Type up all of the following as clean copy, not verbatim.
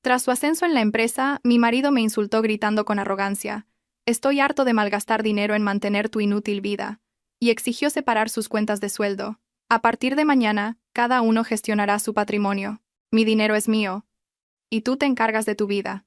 Tras su ascenso en la empresa, mi marido me insultó gritando con arrogancia: «Estoy harto de malgastar dinero en mantener tu inútil vida», y exigió separar sus cuentas de sueldo. «A partir de mañana, cada uno gestionará su patrimonio. Mi dinero es mío. Y tú te encargas de tu vida».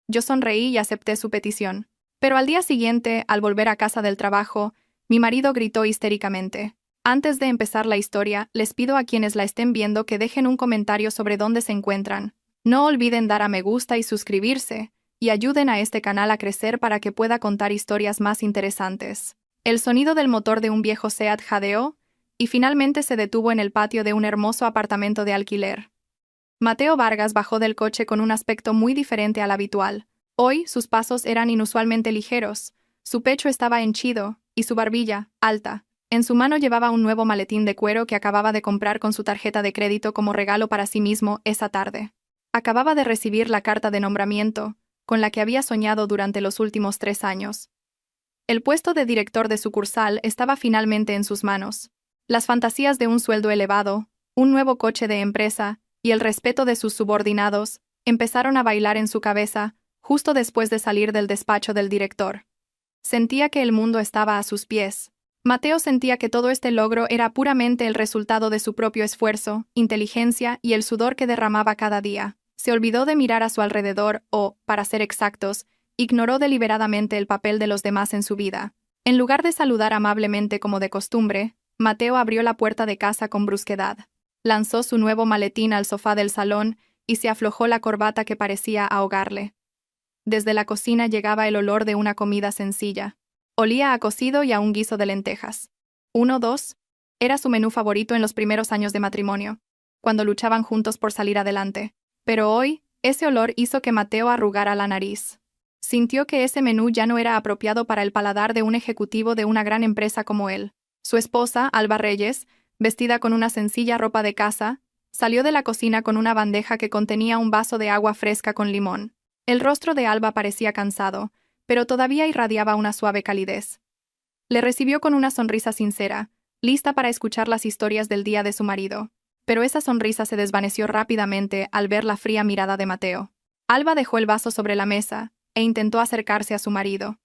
Yo sonreí y acepté su petición. Pero al día siguiente, al volver a casa del trabajo, mi marido gritó histéricamente: «Antes de empezar la historia, les pido a quienes la estén viendo que dejen un comentario sobre dónde se encuentran. No olviden dar a me gusta y suscribirse, y ayuden a este canal a crecer para que pueda contar historias más interesantes». El sonido del motor de un viejo Seat jadeó, y finalmente se detuvo en el patio de un hermoso apartamento de alquiler. Mateo Vargas bajó del coche con un aspecto muy diferente al habitual. Hoy sus pasos eran inusualmente ligeros, su pecho estaba henchido, y su barbilla, alta. En su mano llevaba un nuevo maletín de cuero que acababa de comprar con su tarjeta de crédito como regalo para sí mismo esa tarde. Acababa de recibir la carta de nombramiento, con la que había soñado durante los últimos 3 años. El puesto de director de sucursal estaba finalmente en sus manos. Las fantasías de un sueldo elevado, un nuevo coche de empresa y el respeto de sus subordinados empezaron a bailar en su cabeza justo después de salir del despacho del director. Sentía que el mundo estaba a sus pies. Mateo sentía que todo este logro era puramente el resultado de su propio esfuerzo, inteligencia y el sudor que derramaba cada día. Se olvidó de mirar a su alrededor o, para ser exactos, ignoró deliberadamente el papel de los demás en su vida. En lugar de saludar amablemente como de costumbre, Mateo abrió la puerta de casa con brusquedad. Lanzó su nuevo maletín al sofá del salón y se aflojó la corbata que parecía ahogarle. Desde la cocina llegaba el olor de una comida sencilla. Olía a cocido y a un guiso de lentejas. 1-2. Era su menú favorito en los primeros años de matrimonio, cuando luchaban juntos por salir adelante. Pero hoy, ese olor hizo que Mateo arrugara la nariz. Sintió que ese menú ya no era apropiado para el paladar de un ejecutivo de una gran empresa como él. Su esposa, Alba Reyes, vestida con una sencilla ropa de casa, salió de la cocina con una bandeja que contenía un vaso de agua fresca con limón. El rostro de Alba parecía cansado, pero todavía irradiaba una suave calidez. Le recibió con una sonrisa sincera, lista para escuchar las historias del día de su marido. Pero esa sonrisa se desvaneció rápidamente al ver la fría mirada de Mateo. Alba dejó el vaso sobre la mesa e intentó acercarse a su marido.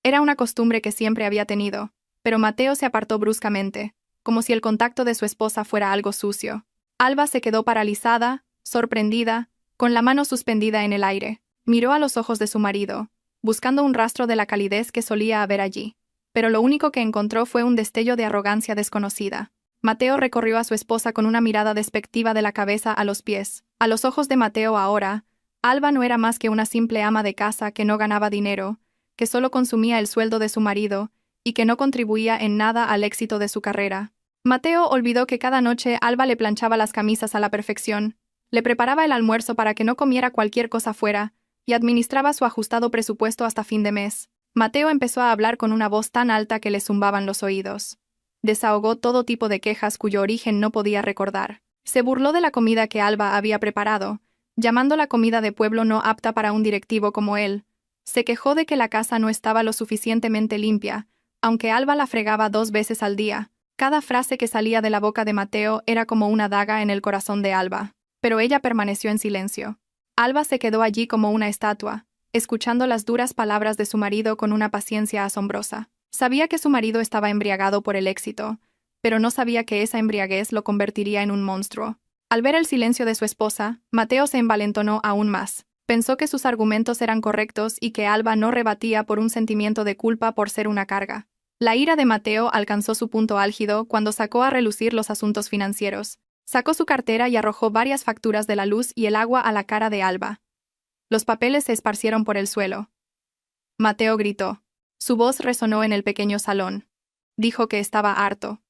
Era una costumbre que siempre había tenido, pero Mateo se apartó bruscamente, como si el contacto de su esposa fuera algo sucio. Alba se quedó paralizada, sorprendida, con la mano suspendida en el aire. Miró a los ojos de su marido, buscando un rastro de la calidez que solía haber allí, pero lo único que encontró fue un destello de arrogancia desconocida. Mateo recorrió a su esposa con una mirada despectiva de la cabeza a los pies. A los ojos de Mateo ahora, Alba no era más que una simple ama de casa que no ganaba dinero, que solo consumía el sueldo de su marido y que no contribuía en nada al éxito de su carrera. Mateo olvidó que cada noche Alba le planchaba las camisas a la perfección, le preparaba el almuerzo para que no comiera cualquier cosa fuera, y administraba su ajustado presupuesto hasta fin de mes. Mateo empezó a hablar con una voz tan alta que le zumbaban los oídos. Desahogó todo tipo de quejas cuyo origen no podía recordar. Se burló de la comida que Alba había preparado, llamando la comida de pueblo no apta para un directivo como él. Se quejó de que la casa no estaba lo suficientemente limpia, aunque Alba la fregaba 2 veces al día. Cada frase que salía de la boca de Mateo era como una daga en el corazón de Alba. Pero ella permaneció en silencio. Alba se quedó allí como una estatua, escuchando las duras palabras de su marido con una paciencia asombrosa. Sabía que su marido estaba embriagado por el éxito, pero no sabía que esa embriaguez lo convertiría en un monstruo. Al ver el silencio de su esposa, Mateo se envalentonó aún más. Pensó que sus argumentos eran correctos y que Alba no rebatía por un sentimiento de culpa por ser una carga. La ira de Mateo alcanzó su punto álgido cuando sacó a relucir los asuntos financieros. Sacó su cartera y arrojó varias facturas de la luz y el agua a la cara de Alba. Los papeles se esparcieron por el suelo. Mateo gritó. Su voz resonó en el pequeño salón. Dijo que estaba harto.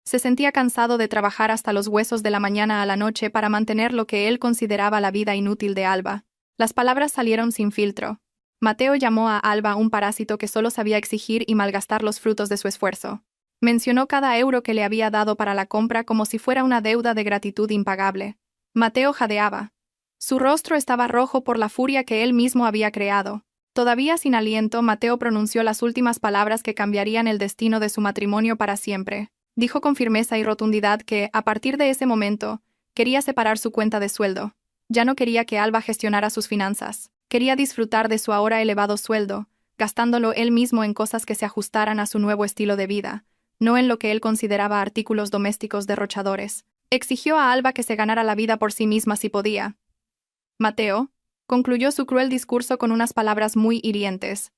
Se sentía cansado de trabajar hasta los huesos de la mañana a la noche para mantener lo que él consideraba la vida inútil de Alba. Las palabras salieron sin filtro. Mateo llamó a Alba un parásito que solo sabía exigir y malgastar los frutos de su esfuerzo. Mencionó cada euro que le había dado para la compra como si fuera una deuda de gratitud impagable. Mateo jadeaba. Su rostro estaba rojo por la furia que él mismo había creado. Todavía sin aliento, Mateo pronunció las últimas palabras que cambiarían el destino de su matrimonio para siempre. Dijo con firmeza y rotundidad que, a partir de ese momento, quería separar su cuenta de sueldo. Ya no quería que Alba gestionara sus finanzas. Quería disfrutar de su ahora elevado sueldo, gastándolo él mismo en cosas que se ajustaran a su nuevo estilo de vida, no en lo que él consideraba artículos domésticos derrochadores. Exigió a Alba que se ganara la vida por sí misma si podía. Mateo concluyó su cruel discurso con unas palabras muy hirientes.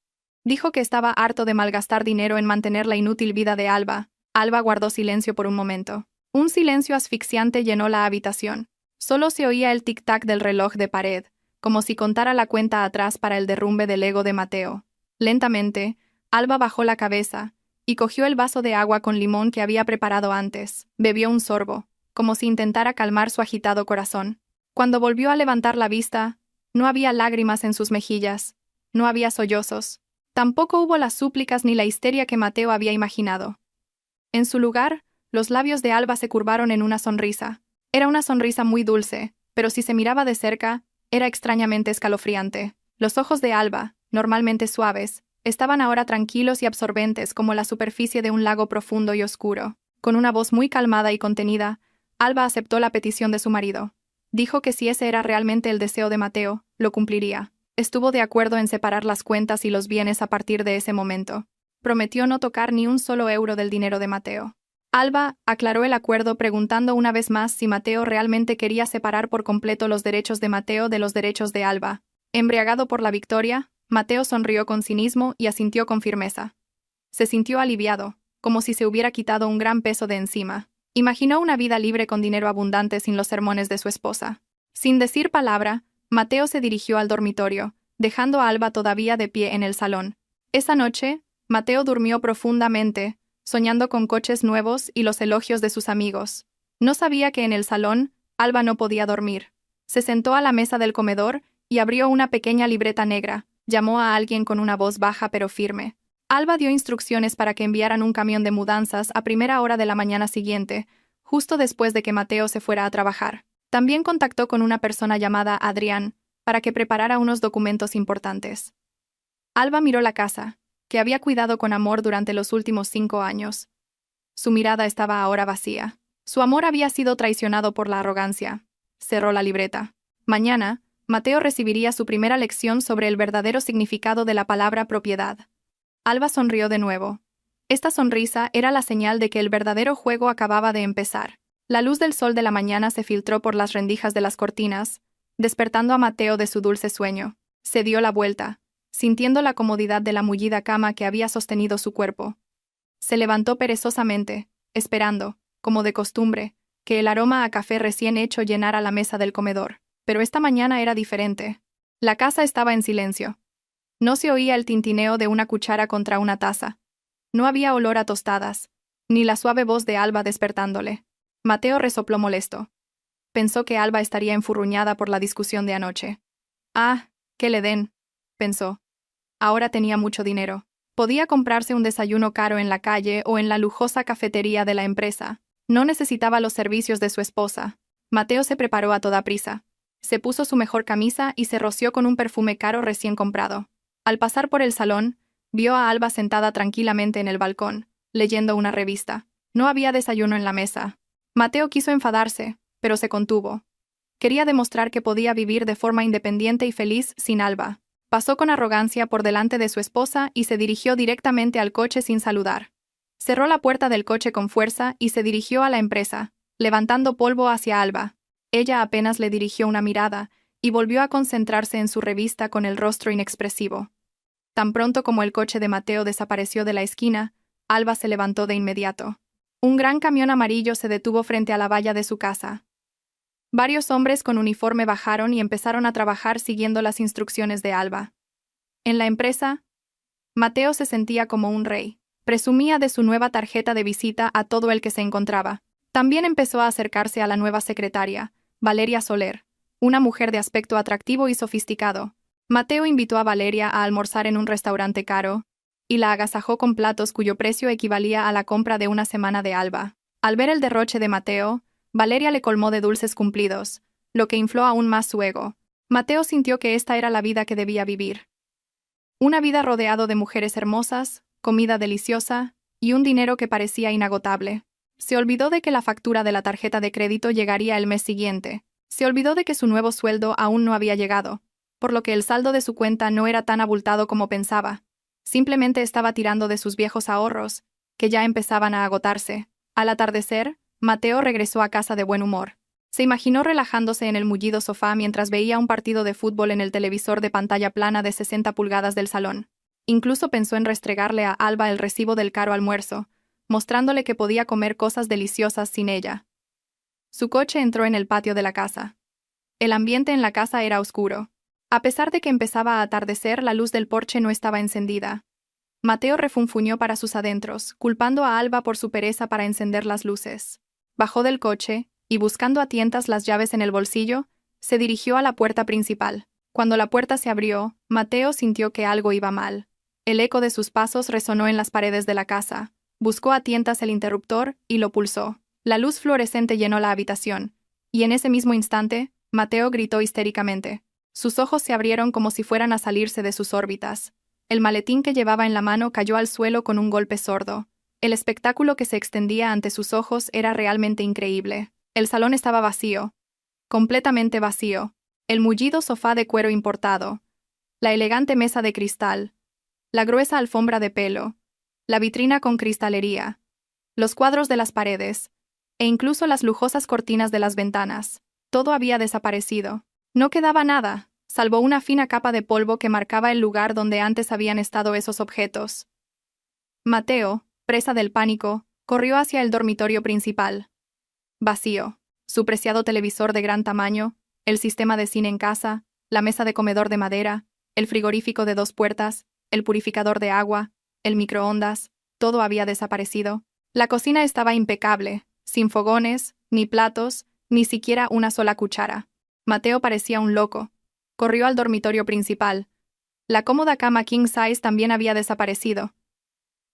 Dijo que estaba harto de malgastar dinero en mantener la inútil vida de Alba. Alba guardó silencio por un momento. Un silencio asfixiante llenó la habitación. Solo se oía el tic-tac del reloj de pared, como si contara la cuenta atrás para el derrumbe del ego de Mateo. Lentamente, Alba bajó la cabeza y cogió el vaso de agua con limón que había preparado antes. Bebió un sorbo, como si intentara calmar su agitado corazón. Cuando volvió a levantar la vista, no había lágrimas en sus mejillas, no había sollozos. Tampoco hubo las súplicas ni la histeria que Mateo había imaginado. En su lugar, los labios de Alba se curvaron en una sonrisa. Era una sonrisa muy dulce, pero si se miraba de cerca, era extrañamente escalofriante. Los ojos de Alba, normalmente suaves, estaban ahora tranquilos y absorbentes como la superficie de un lago profundo y oscuro. Con una voz muy calmada y contenida, Alba aceptó la petición de su marido. Dijo que si ese era realmente el deseo de Mateo, lo cumpliría. Estuvo de acuerdo en separar las cuentas y los bienes a partir de ese momento. Prometió no tocar ni un solo euro del dinero de Mateo. Alba aclaró el acuerdo preguntando una vez más si Mateo realmente quería separar por completo los derechos de Mateo de los derechos de Alba. Embriagado por la victoria, Mateo sonrió con cinismo y asintió con firmeza. Se sintió aliviado, como si se hubiera quitado un gran peso de encima. Imaginó una vida libre con dinero abundante sin los sermones de su esposa. Sin decir palabra, Mateo se dirigió al dormitorio, dejando a Alba todavía de pie en el salón. Esa noche, Mateo durmió profundamente, soñando con coches nuevos y los elogios de sus amigos. No sabía que en el salón, Alba no podía dormir. Se sentó a la mesa del comedor y abrió una pequeña libreta negra. Llamó a alguien con una voz baja pero firme. Alba dio instrucciones para que enviaran un camión de mudanzas a primera hora de la mañana siguiente, justo después de que Mateo se fuera a trabajar. También contactó con una persona llamada Adrián, para que preparara unos documentos importantes. Alba miró la casa, que había cuidado con amor durante los últimos 5 años. Su mirada estaba ahora vacía. Su amor había sido traicionado por la arrogancia. Cerró la libreta. Mañana, Mateo recibiría su primera lección sobre el verdadero significado de la palabra propiedad. Alba sonrió de nuevo. Esta sonrisa era la señal de que el verdadero juego acababa de empezar. La luz del sol de la mañana se filtró por las rendijas de las cortinas, despertando a Mateo de su dulce sueño. Se dio la vuelta, sintiendo la comodidad de la mullida cama que había sostenido su cuerpo. Se levantó perezosamente, esperando, como de costumbre, que el aroma a café recién hecho llenara la mesa del comedor. Pero esta mañana era diferente. La casa estaba en silencio. No se oía el tintineo de una cuchara contra una taza. No había olor a tostadas, ni la suave voz de Alba despertándole. Mateo resopló molesto. Pensó que Alba estaría enfurruñada por la discusión de anoche. Ah, que le den, pensó. Ahora tenía mucho dinero. Podía comprarse un desayuno caro en la calle o en la lujosa cafetería de la empresa. No necesitaba los servicios de su esposa. Mateo se preparó a toda prisa. Se puso su mejor camisa y se roció con un perfume caro recién comprado. Al pasar por el salón, vio a Alba sentada tranquilamente en el balcón, leyendo una revista. No había desayuno en la mesa. Mateo quiso enfadarse, pero se contuvo. Quería demostrar que podía vivir de forma independiente y feliz sin Alba. Pasó con arrogancia por delante de su esposa y se dirigió directamente al coche sin saludar. Cerró la puerta del coche con fuerza y se dirigió a la empresa, levantando polvo hacia Alba. Ella apenas le dirigió una mirada y volvió a concentrarse en su revista con el rostro inexpresivo. Tan pronto como el coche de Mateo desapareció de la esquina, Alba se levantó de inmediato. Un gran camión amarillo se detuvo frente a la valla de su casa. Varios hombres con uniforme bajaron y empezaron a trabajar siguiendo las instrucciones de Alba. En la empresa, Mateo se sentía como un rey. Presumía de su nueva tarjeta de visita a todo el que se encontraba. También empezó a acercarse a la nueva secretaria, Valeria Soler, una mujer de aspecto atractivo y sofisticado. Mateo invitó a Valeria a almorzar en un restaurante caro y la agasajó con platos cuyo precio equivalía a la compra de una semana de Alba. Al ver el derroche de Mateo, Valeria le colmó de dulces cumplidos, lo que infló aún más su ego. Mateo sintió que esta era la vida que debía vivir. Una vida rodeado de mujeres hermosas, comida deliciosa y un dinero que parecía inagotable. Se olvidó de que la factura de la tarjeta de crédito llegaría el mes siguiente. Se olvidó de que su nuevo sueldo aún no había llegado, por lo que el saldo de su cuenta no era tan abultado como pensaba. Simplemente estaba tirando de sus viejos ahorros, que ya empezaban a agotarse. Al atardecer, Mateo regresó a casa de buen humor. Se imaginó relajándose en el mullido sofá mientras veía un partido de fútbol en el televisor de pantalla plana de 60 pulgadas del salón. Incluso pensó en restregarle a Alba el recibo del caro almuerzo, mostrándole que podía comer cosas deliciosas sin ella. Su coche entró en el patio de la casa. El ambiente en la casa era oscuro. A pesar de que empezaba a atardecer, la luz del porche no estaba encendida. Mateo refunfuñó para sus adentros, culpando a Alba por su pereza para encender las luces. Bajó del coche, y buscando a tientas las llaves en el bolsillo, se dirigió a la puerta principal. Cuando la puerta se abrió, Mateo sintió que algo iba mal. El eco de sus pasos resonó en las paredes de la casa. Buscó a tientas el interruptor y lo pulsó. La luz fluorescente llenó la habitación, y en ese mismo instante, Mateo gritó histéricamente. Sus ojos se abrieron como si fueran a salirse de sus órbitas. El maletín que llevaba en la mano cayó al suelo con un golpe sordo. El espectáculo que se extendía ante sus ojos era realmente increíble. El salón estaba vacío. Completamente vacío. El mullido sofá de cuero importado. La elegante mesa de cristal. La gruesa alfombra de pelo. La vitrina con cristalería. Los cuadros de las paredes. E incluso las lujosas cortinas de las ventanas. Todo había desaparecido. No quedaba nada, salvo una fina capa de polvo que marcaba el lugar donde antes habían estado esos objetos. Mateo, presa del pánico, corrió hacia el dormitorio principal. Vacío. Su preciado televisor de gran tamaño, el sistema de cine en casa, la mesa de comedor de madera, el frigorífico de 2 puertas, el purificador de agua, el microondas, todo había desaparecido. La cocina estaba impecable, sin fogones, ni platos, ni siquiera una sola cuchara. Mateo parecía un loco. Corrió al dormitorio principal. La cómoda cama king size también había desaparecido.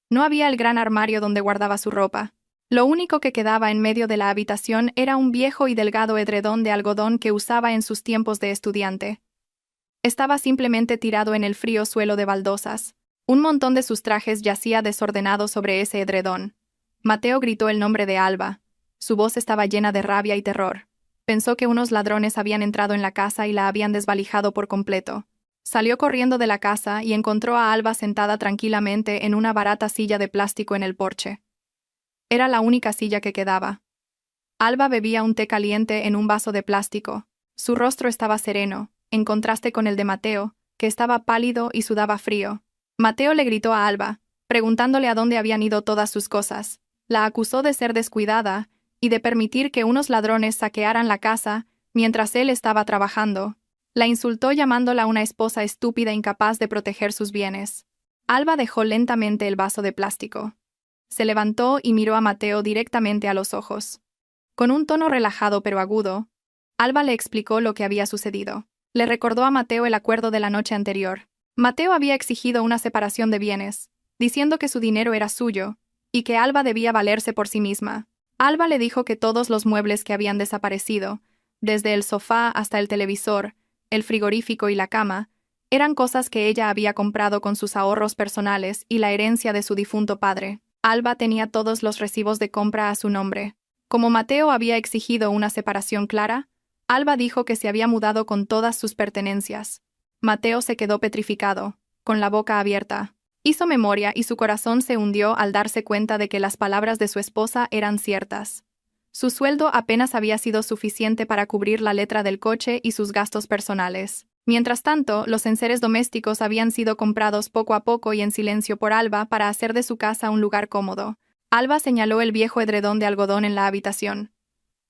No había el gran armario donde guardaba su ropa. Lo único que quedaba en medio de la habitación era un viejo y delgado edredón de algodón que usaba en sus tiempos de estudiante. Estaba simplemente tirado en el frío suelo de baldosas. Un montón de sus trajes yacía desordenado sobre ese edredón. Mateo gritó el nombre de Alba. Su voz estaba llena de rabia y terror. Pensó que unos ladrones habían entrado en la casa y la habían desvalijado por completo. Salió corriendo de la casa y encontró a Alba sentada tranquilamente en una barata silla de plástico en el porche. Era la única silla que quedaba. Alba bebía un té caliente en un vaso de plástico. Su rostro estaba sereno, en contraste con el de Mateo, que estaba pálido y sudaba frío. Mateo le gritó a Alba, preguntándole a dónde habían ido todas sus cosas. La acusó de ser descuidada y de permitir que unos ladrones saquearan la casa mientras él estaba trabajando. La insultó llamándola una esposa estúpida incapaz de proteger sus bienes. Alba dejó lentamente el vaso de plástico. Se levantó y miró a Mateo directamente a los ojos. Con un tono relajado pero agudo, Alba le explicó lo que había sucedido. Le recordó a Mateo el acuerdo de la noche anterior. Mateo había exigido una separación de bienes, diciendo que su dinero era suyo, y que Alba debía valerse por sí misma. Alba le dijo que todos los muebles que habían desaparecido, desde el sofá hasta el televisor, el frigorífico y la cama, eran cosas que ella había comprado con sus ahorros personales y la herencia de su difunto padre. Alba tenía todos los recibos de compra a su nombre. Como Mateo había exigido una separación clara, Alba dijo que se había mudado con todas sus pertenencias. Mateo se quedó petrificado, con la boca abierta. Hizo memoria y su corazón se hundió al darse cuenta de que las palabras de su esposa eran ciertas. Su sueldo apenas había sido suficiente para cubrir la letra del coche y sus gastos personales. Mientras tanto, los enseres domésticos habían sido comprados poco a poco y en silencio por Alba para hacer de su casa un lugar cómodo. Alba señaló el viejo edredón de algodón en la habitación.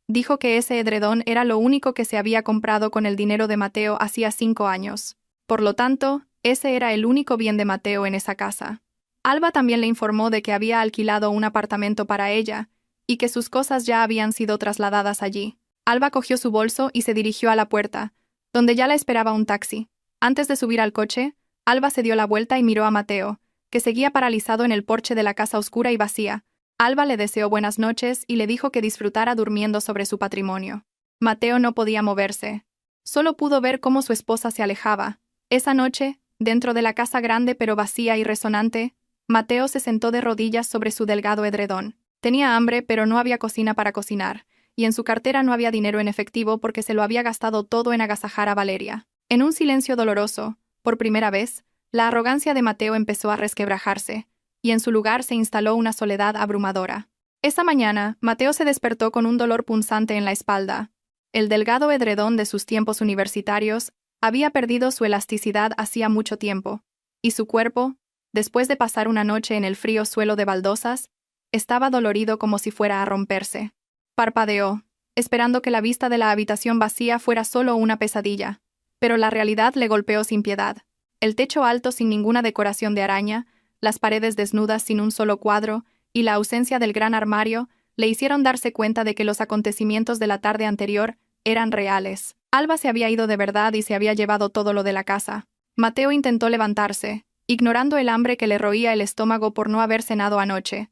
Dijo que ese edredón era lo único que se había comprado con el dinero de Mateo hacía 5 años. Por lo tanto, ese era el único bien de Mateo en esa casa. Alba también le informó de que había alquilado un apartamento para ella, y que sus cosas ya habían sido trasladadas allí. Alba cogió su bolso y se dirigió a la puerta, donde ya la esperaba un taxi. Antes de subir al coche, Alba se dio la vuelta y miró a Mateo, que seguía paralizado en el porche de la casa oscura y vacía. Alba le deseó buenas noches y le dijo que disfrutara durmiendo sobre su patrimonio. Mateo no podía moverse. Solo pudo ver cómo su esposa se alejaba. Esa noche, dentro de la casa grande pero vacía y resonante, Mateo se sentó de rodillas sobre su delgado edredón. Tenía hambre pero no había cocina para cocinar, y en su cartera no había dinero en efectivo porque se lo había gastado todo en agasajar a Valeria. En un silencio doloroso, por primera vez, la arrogancia de Mateo empezó a resquebrajarse, y en su lugar se instaló una soledad abrumadora. Esa mañana, Mateo se despertó con un dolor punzante en la espalda. El delgado edredón de sus tiempos universitarios había perdido su elasticidad hacía mucho tiempo, y su cuerpo, después de pasar una noche en el frío suelo de baldosas, estaba dolorido como si fuera a romperse. Parpadeó, esperando que la vista de la habitación vacía fuera solo una pesadilla, pero la realidad le golpeó sin piedad. El techo alto sin ninguna decoración de araña, las paredes desnudas sin un solo cuadro, y la ausencia del gran armario, le hicieron darse cuenta de que los acontecimientos de la tarde anterior eran reales. Alba se había ido de verdad y se había llevado todo lo de la casa. Mateo intentó levantarse, ignorando el hambre que le roía el estómago por no haber cenado anoche.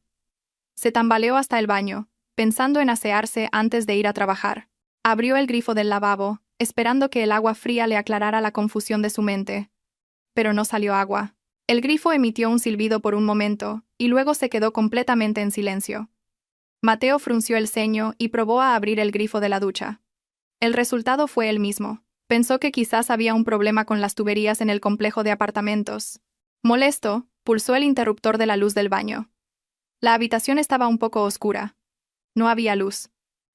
Se tambaleó hasta el baño, pensando en asearse antes de ir a trabajar. Abrió el grifo del lavabo, esperando que el agua fría le aclarara la confusión de su mente. Pero no salió agua. El grifo emitió un silbido por un momento, y luego se quedó completamente en silencio. Mateo frunció el ceño y probó a abrir el grifo de la ducha. El resultado fue el mismo. Pensó que quizás había un problema con las tuberías en el complejo de apartamentos. Molesto, pulsó el interruptor de la luz del baño. La habitación estaba un poco oscura. No había luz.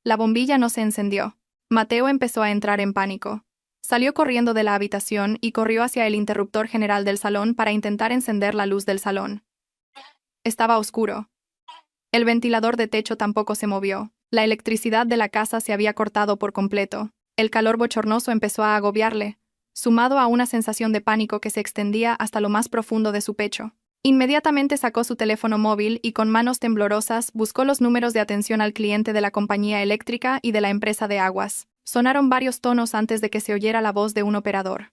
La bombilla no se encendió. Mateo empezó a entrar en pánico. Salió corriendo de la habitación y corrió hacia el interruptor general del salón para intentar encender la luz del salón. Estaba oscuro. El ventilador de techo tampoco se movió. La electricidad de la casa se había cortado por completo. El calor bochornoso empezó a agobiarle, sumado a una sensación de pánico que se extendía hasta lo más profundo de su pecho. Inmediatamente sacó su teléfono móvil y con manos temblorosas buscó los números de atención al cliente de la compañía eléctrica y de la empresa de aguas. Sonaron varios tonos antes de que se oyera la voz de un operador.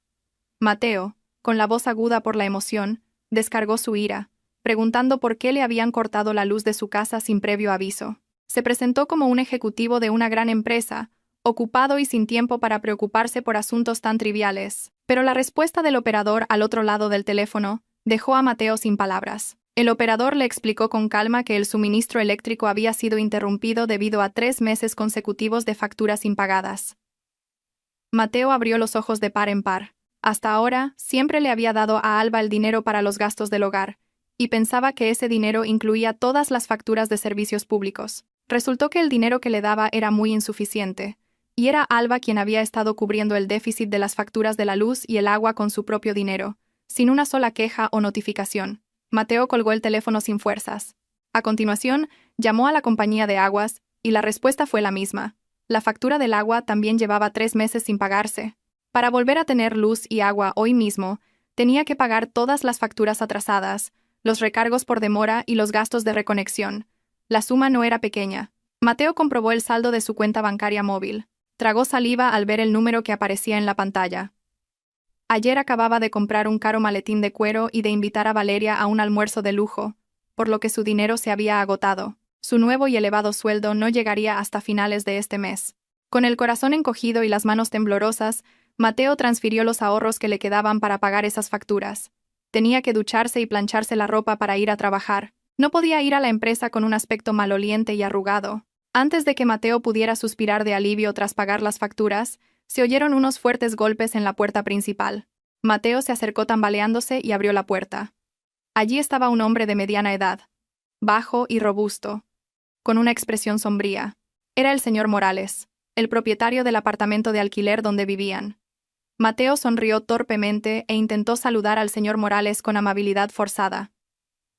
Mateo, con la voz aguda por la emoción, descargó su ira, preguntando por qué le habían cortado la luz de su casa sin previo aviso. Se presentó como un ejecutivo de una gran empresa, ocupado y sin tiempo para preocuparse por asuntos tan triviales. Pero la respuesta del operador al otro lado del teléfono dejó a Mateo sin palabras. El operador le explicó con calma que el suministro eléctrico había sido interrumpido debido a 3 meses consecutivos de facturas impagadas. Mateo abrió los ojos de par en par. Hasta ahora, siempre le había dado a Alba el dinero para los gastos del hogar, y pensaba que ese dinero incluía todas las facturas de servicios públicos. Resultó que el dinero que le daba era muy insuficiente, y era Alba quien había estado cubriendo el déficit de las facturas de la luz y el agua con su propio dinero, sin una sola queja o notificación. Mateo colgó el teléfono sin fuerzas. A continuación, llamó a la compañía de aguas, y la respuesta fue la misma. La factura del agua también llevaba 3 meses sin pagarse. Para volver a tener luz y agua hoy mismo, tenía que pagar todas las facturas atrasadas, los recargos por demora y los gastos de reconexión. La suma no era pequeña. Mateo comprobó el saldo de su cuenta bancaria móvil. Tragó saliva al ver el número que aparecía en la pantalla. Ayer acababa de comprar un caro maletín de cuero y de invitar a Valeria a un almuerzo de lujo, por lo que su dinero se había agotado. Su nuevo y elevado sueldo no llegaría hasta finales de este mes. Con el corazón encogido y las manos temblorosas, Mateo transfirió los ahorros que le quedaban para pagar esas facturas. Tenía que ducharse y plancharse la ropa para ir a trabajar. No podía ir a la empresa con un aspecto maloliente y arrugado. Antes de que Mateo pudiera suspirar de alivio tras pagar las facturas, se oyeron unos fuertes golpes en la puerta principal. Mateo se acercó tambaleándose y abrió la puerta. Allí estaba un hombre de mediana edad, bajo y robusto, con una expresión sombría. Era el señor Morales, el propietario del apartamento de alquiler donde vivían. Mateo sonrió torpemente e intentó saludar al señor Morales con amabilidad forzada.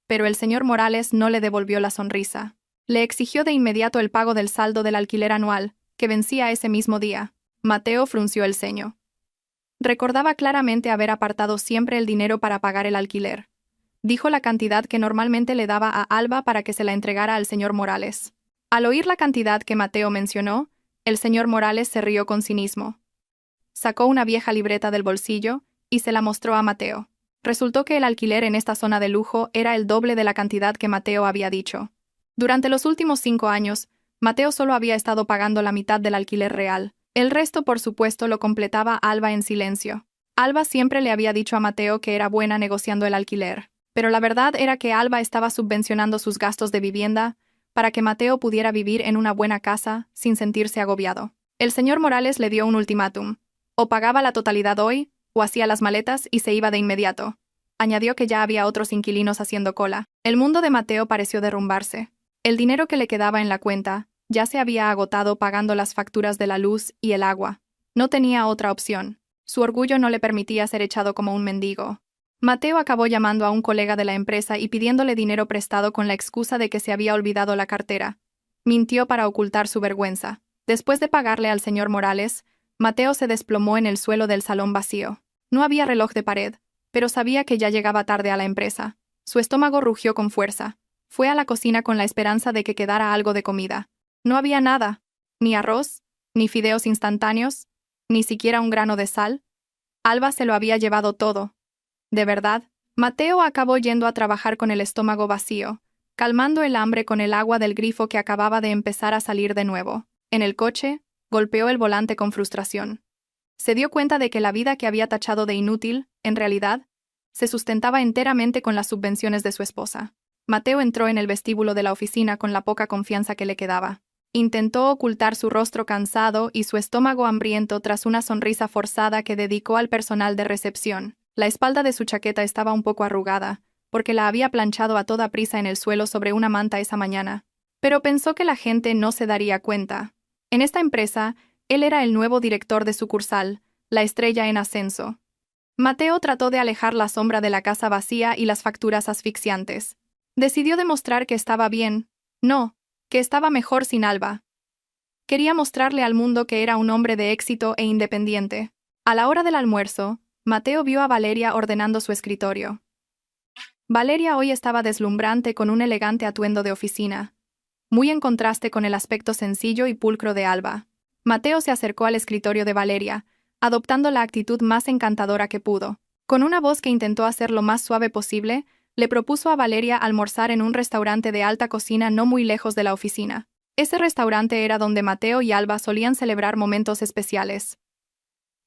Pero el señor Morales no le devolvió la sonrisa. Le exigió de inmediato el pago del saldo del alquiler anual, que vencía ese mismo día. Mateo frunció el ceño. Recordaba claramente haber apartado siempre el dinero para pagar el alquiler. Dijo la cantidad que normalmente le daba a Alba para que se la entregara al señor Morales. Al oír la cantidad que Mateo mencionó, el señor Morales se rió con cinismo. Sacó una vieja libreta del bolsillo y se la mostró a Mateo. Resultó que el alquiler en esta zona de lujo era el doble de la cantidad que Mateo había dicho. Durante los últimos 5 años, Mateo solo había estado pagando la mitad del alquiler real. El resto, por supuesto, lo completaba Alba en silencio. Alba siempre le había dicho a Mateo que era buena negociando el alquiler, pero la verdad era que Alba estaba subvencionando sus gastos de vivienda para que Mateo pudiera vivir en una buena casa sin sentirse agobiado. El señor Morales le dio un ultimátum. O pagaba la totalidad hoy, o hacía las maletas y se iba de inmediato. Añadió que ya había otros inquilinos haciendo cola. El mundo de Mateo pareció derrumbarse. El dinero que le quedaba en la cuenta ya se había agotado pagando las facturas de la luz y el agua. No tenía otra opción. Su orgullo no le permitía ser echado como un mendigo. Mateo acabó llamando a un colega de la empresa y pidiéndole dinero prestado con la excusa de que se había olvidado la cartera. Mintió para ocultar su vergüenza. Después de pagarle al señor Morales, Mateo se desplomó en el suelo del salón vacío. No había reloj de pared, pero sabía que ya llegaba tarde a la empresa. Su estómago rugió con fuerza. Fue a la cocina con la esperanza de que quedara algo de comida. No había nada. Ni arroz, ni fideos instantáneos, ni siquiera un grano de sal. Alba se lo había llevado todo. De verdad, Mateo acabó yendo a trabajar con el estómago vacío, calmando el hambre con el agua del grifo que acababa de empezar a salir de nuevo. En el coche, golpeó el volante con frustración. Se dio cuenta de que la vida que había tachado de inútil, en realidad, se sustentaba enteramente con las subvenciones de su esposa. Mateo entró en el vestíbulo de la oficina con la poca confianza que le quedaba. Intentó ocultar su rostro cansado y su estómago hambriento tras una sonrisa forzada que dedicó al personal de recepción. La espalda de su chaqueta estaba un poco arrugada, porque la había planchado a toda prisa en el suelo sobre una manta esa mañana. Pero pensó que la gente no se daría cuenta. En esta empresa, él era el nuevo director de sucursal, la estrella en ascenso. Mateo trató de alejar la sombra de la casa vacía y las facturas asfixiantes. Decidió demostrar que estaba bien. No, que estaba mejor sin Alba. Quería mostrarle al mundo que era un hombre de éxito e independiente. A la hora del almuerzo, Mateo vio a Valeria ordenando su escritorio. Valeria hoy estaba deslumbrante con un elegante atuendo de oficina, muy en contraste con el aspecto sencillo y pulcro de Alba. Mateo se acercó al escritorio de Valeria, adoptando la actitud más encantadora que pudo. Con una voz que intentó hacer lo más suave posible, le propuso a Valeria almorzar en un restaurante de alta cocina no muy lejos de la oficina. Ese restaurante era donde Mateo y Alba solían celebrar momentos especiales.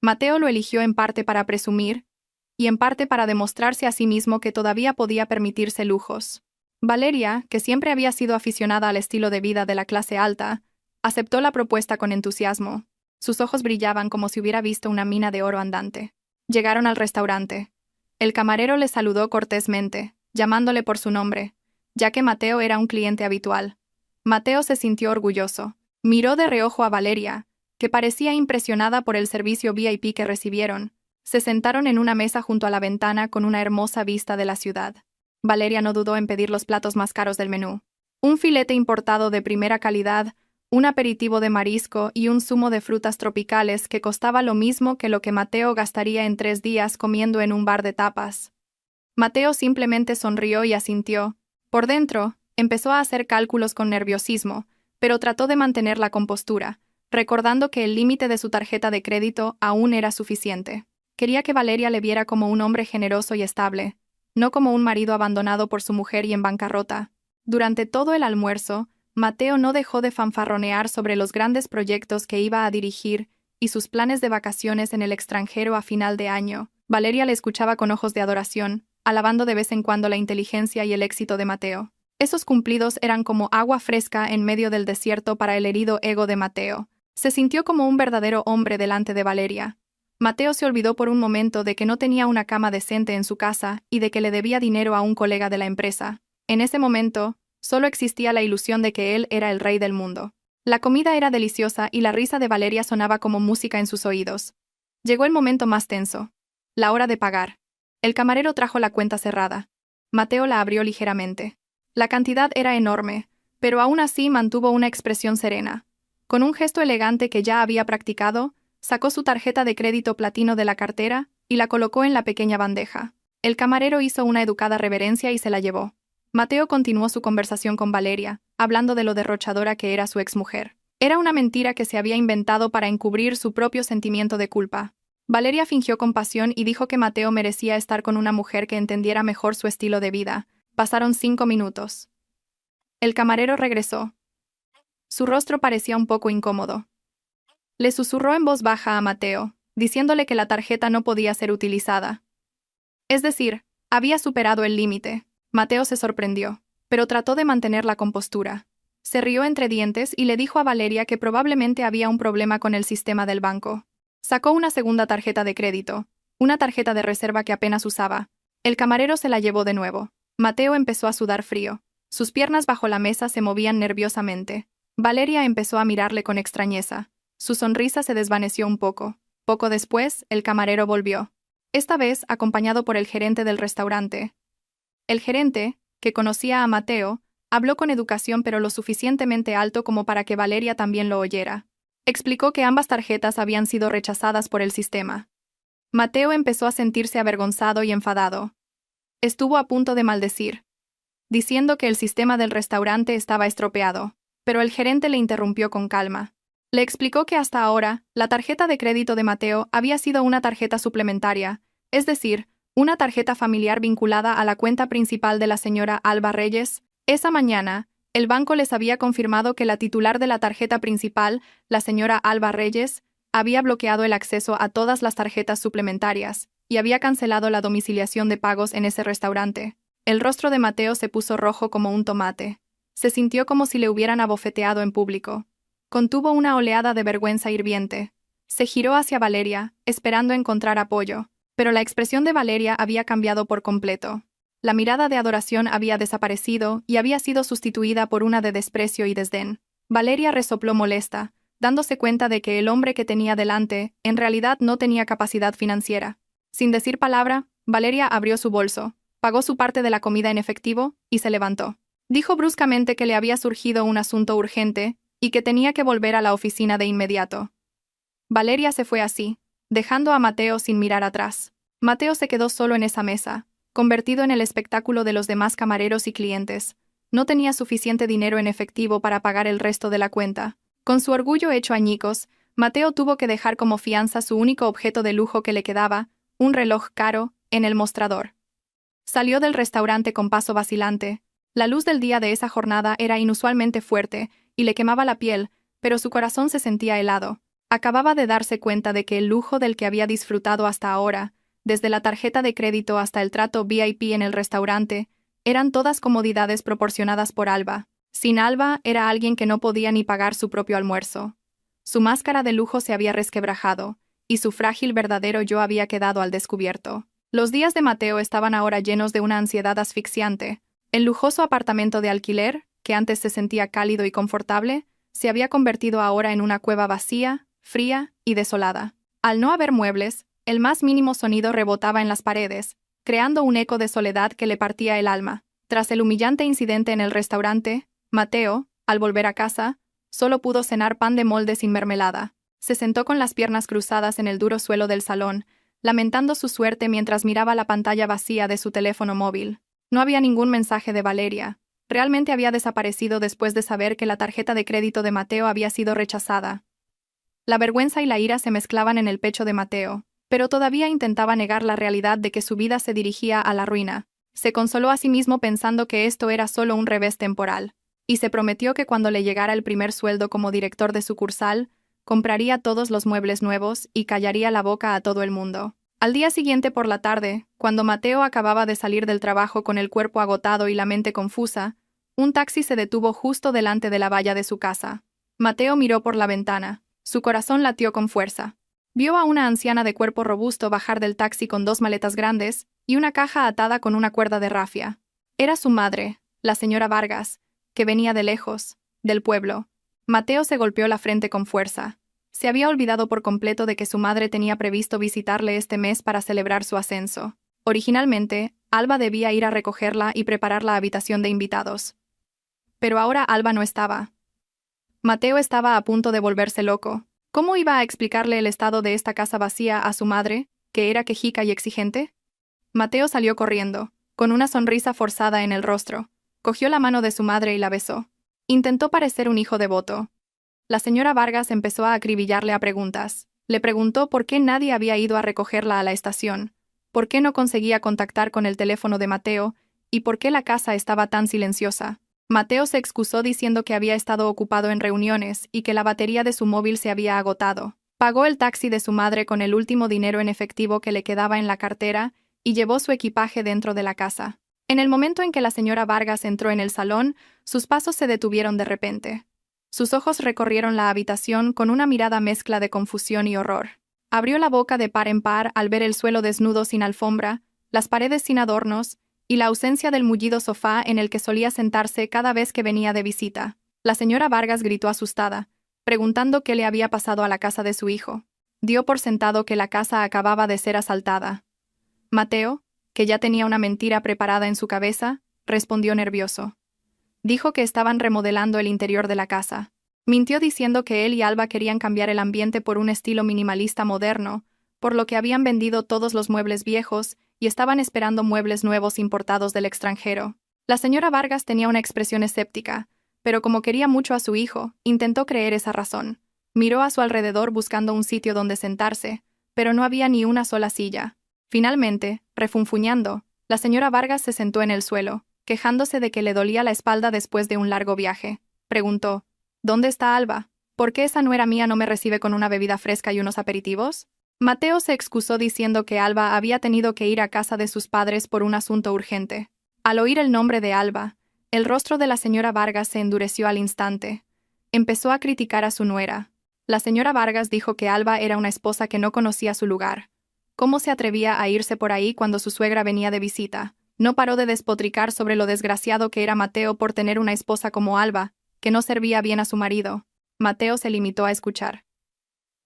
Mateo lo eligió en parte para presumir, y en parte para demostrarse a sí mismo que todavía podía permitirse lujos. Valeria, que siempre había sido aficionada al estilo de vida de la clase alta, aceptó la propuesta con entusiasmo. Sus ojos brillaban como si hubiera visto una mina de oro andante. Llegaron al restaurante. El camarero le saludó cortésmente, llamándole por su nombre, ya que Mateo era un cliente habitual. Mateo se sintió orgulloso. Miró de reojo a Valeria, que parecía impresionada por el servicio VIP que recibieron. Se sentaron en una mesa junto a la ventana con una hermosa vista de la ciudad. Valeria no dudó en pedir los platos más caros del menú. Un filete importado de primera calidad, un aperitivo de marisco y un zumo de frutas tropicales que costaba lo mismo que lo que Mateo gastaría en 3 días comiendo en un bar de tapas. Mateo simplemente sonrió y asintió. Por dentro, empezó a hacer cálculos con nerviosismo, pero trató de mantener la compostura, recordando que el límite de su tarjeta de crédito aún era suficiente. Quería que Valeria le viera como un hombre generoso y estable, no como un marido abandonado por su mujer y en bancarrota. Durante todo el almuerzo, Mateo no dejó de fanfarronear sobre los grandes proyectos que iba a dirigir y sus planes de vacaciones en el extranjero a final de año. Valeria le escuchaba con ojos de adoración, alabando de vez en cuando la inteligencia y el éxito de Mateo. Esos cumplidos eran como agua fresca en medio del desierto para el herido ego de Mateo. Se sintió como un verdadero hombre delante de Valeria. Mateo se olvidó por un momento de que no tenía una cama decente en su casa y de que le debía dinero a un colega de la empresa. En ese momento, solo existía la ilusión de que él era el rey del mundo. La comida era deliciosa y la risa de Valeria sonaba como música en sus oídos. Llegó el momento más tenso. La hora de pagar. El camarero trajo la cuenta cerrada. Mateo la abrió ligeramente. La cantidad era enorme, pero aún así mantuvo una expresión serena. Con un gesto elegante que ya había practicado, sacó su tarjeta de crédito platino de la cartera y la colocó en la pequeña bandeja. El camarero hizo una educada reverencia y se la llevó. Mateo continuó su conversación con Valeria, hablando de lo derrochadora que era su exmujer. Era una mentira que se había inventado para encubrir su propio sentimiento de culpa. Valeria fingió compasión y dijo que Mateo merecía estar con una mujer que entendiera mejor su estilo de vida. Pasaron 5 minutos. El camarero regresó. Su rostro parecía un poco incómodo. Le susurró en voz baja a Mateo, diciéndole que la tarjeta no podía ser utilizada. Es decir, había superado el límite. Mateo se sorprendió, pero trató de mantener la compostura. Se rió entre dientes y le dijo a Valeria que probablemente había un problema con el sistema del banco. Sacó una segunda tarjeta de crédito, una tarjeta de reserva que apenas usaba. El camarero se la llevó de nuevo. Mateo empezó a sudar frío. Sus piernas bajo la mesa se movían nerviosamente. Valeria empezó a mirarle con extrañeza. Su sonrisa se desvaneció un poco. Poco después, el camarero volvió. Esta vez acompañado por el gerente del restaurante. El gerente, que conocía a Mateo, habló con educación pero lo suficientemente alto como para que Valeria también lo oyera. Explicó que ambas tarjetas habían sido rechazadas por el sistema. Mateo empezó a sentirse avergonzado y enfadado. Estuvo a punto de maldecir, diciendo que el sistema del restaurante estaba estropeado, pero el gerente le interrumpió con calma. Le explicó que hasta ahora, la tarjeta de crédito de Mateo había sido una tarjeta suplementaria, es decir, una tarjeta familiar vinculada a la cuenta principal de la señora Alba Reyes. Esa mañana, el banco les había confirmado que la titular de la tarjeta principal, la señora Alba Reyes, había bloqueado el acceso a todas las tarjetas suplementarias y había cancelado la domiciliación de pagos en ese restaurante. El rostro de Mateo se puso rojo como un tomate. Se sintió como si le hubieran abofeteado en público. Contuvo una oleada de vergüenza hirviente. Se giró hacia Valeria, esperando encontrar apoyo, pero la expresión de Valeria había cambiado por completo. La mirada de adoración había desaparecido y había sido sustituida por una de desprecio y desdén. Valeria resopló molesta, dándose cuenta de que el hombre que tenía delante, en realidad no tenía capacidad financiera. Sin decir palabra, Valeria abrió su bolso, pagó su parte de la comida en efectivo y se levantó. Dijo bruscamente que le había surgido un asunto urgente y que tenía que volver a la oficina de inmediato. Valeria se fue así, dejando a Mateo sin mirar atrás. Mateo se quedó solo en esa mesa, convertido en el espectáculo de los demás camareros y clientes. No tenía suficiente dinero en efectivo para pagar el resto de la cuenta. Con su orgullo hecho añicos, Mateo tuvo que dejar como fianza su único objeto de lujo que le quedaba, un reloj caro, en el mostrador. Salió del restaurante con paso vacilante. La luz del día de esa jornada era inusualmente fuerte y le quemaba la piel, pero su corazón se sentía helado. Acababa de darse cuenta de que el lujo del que había disfrutado hasta ahora, desde la tarjeta de crédito hasta el trato VIP en el restaurante, eran todas comodidades proporcionadas por Alba. Sin Alba, era alguien que no podía ni pagar su propio almuerzo. Su máscara de lujo se había resquebrajado, y su frágil verdadero yo había quedado al descubierto. Los días de Mateo estaban ahora llenos de una ansiedad asfixiante. El lujoso apartamento de alquiler, que antes se sentía cálido y confortable, se había convertido ahora en una cueva vacía, fría y desolada. Al no haber muebles, el más mínimo sonido rebotaba en las paredes, creando un eco de soledad que le partía el alma. Tras el humillante incidente en el restaurante, Mateo, al volver a casa, solo pudo cenar pan de molde sin mermelada. Se sentó con las piernas cruzadas en el duro suelo del salón, lamentando su suerte mientras miraba la pantalla vacía de su teléfono móvil. No había ningún mensaje de Valeria. Realmente había desaparecido después de saber que la tarjeta de crédito de Mateo había sido rechazada. La vergüenza y la ira se mezclaban en el pecho de Mateo, pero todavía intentaba negar la realidad de que su vida se dirigía a la ruina. Se consoló a sí mismo pensando que esto era solo un revés temporal, y se prometió que cuando le llegara el primer sueldo como director de sucursal, compraría todos los muebles nuevos y callaría la boca a todo el mundo. Al día siguiente por la tarde, cuando Mateo acababa de salir del trabajo con el cuerpo agotado y la mente confusa, un taxi se detuvo justo delante de la valla de su casa. Mateo miró por la ventana. Su corazón latió con fuerza. Vio a una anciana de cuerpo robusto bajar del taxi con 2 maletas grandes y una caja atada con una cuerda de rafia. Era su madre, la señora Vargas, que venía de lejos, del pueblo. Mateo se golpeó la frente con fuerza. Se había olvidado por completo de que su madre tenía previsto visitarle este mes para celebrar su ascenso. Originalmente, Alba debía ir a recogerla y preparar la habitación de invitados. Pero ahora Alba no estaba. Mateo estaba a punto de volverse loco. ¿Cómo iba a explicarle el estado de esta casa vacía a su madre, que era quejica y exigente? Mateo salió corriendo, con una sonrisa forzada en el rostro. Cogió la mano de su madre y la besó. Intentó parecer un hijo devoto. La señora Vargas empezó a acribillarle a preguntas. Le preguntó por qué nadie había ido a recogerla a la estación, por qué no conseguía contactar con el teléfono de Mateo y por qué la casa estaba tan silenciosa. Mateo se excusó diciendo que había estado ocupado en reuniones y que la batería de su móvil se había agotado. Pagó el taxi de su madre con el último dinero en efectivo que le quedaba en la cartera y llevó su equipaje dentro de la casa. En el momento en que la señora Vargas entró en el salón, sus pasos se detuvieron de repente. Sus ojos recorrieron la habitación con una mirada mezcla de confusión y horror. Abrió la boca de par en par al ver el suelo desnudo sin alfombra, las paredes sin adornos y la ausencia del mullido sofá en el que solía sentarse cada vez que venía de visita. La señora Vargas gritó asustada, preguntando qué le había pasado a la casa de su hijo. Dio por sentado que la casa acababa de ser asaltada. Mateo, que ya tenía una mentira preparada en su cabeza, respondió nervioso. Dijo que estaban remodelando el interior de la casa. Mintió diciendo que él y Alba querían cambiar el ambiente por un estilo minimalista moderno, por lo que habían vendido todos los muebles viejos y estaban esperando muebles nuevos importados del extranjero. La señora Vargas tenía una expresión escéptica, pero como quería mucho a su hijo, intentó creer esa razón. Miró a su alrededor buscando un sitio donde sentarse, pero no había ni una sola silla. Finalmente, refunfuñando, la señora Vargas se sentó en el suelo, quejándose de que le dolía la espalda después de un largo viaje. Preguntó, ¿dónde está Alba? ¿Por qué esa nuera mía no me recibe con una bebida fresca y unos aperitivos? Mateo se excusó diciendo que Alba había tenido que ir a casa de sus padres por un asunto urgente. Al oír el nombre de Alba, el rostro de la señora Vargas se endureció al instante. Empezó a criticar a su nuera. La señora Vargas dijo que Alba era una esposa que no conocía su lugar. ¿Cómo se atrevía a irse por ahí cuando su suegra venía de visita? No paró de despotricar sobre lo desgraciado que era Mateo por tener una esposa como Alba, que no servía bien a su marido. Mateo se limitó a escuchar.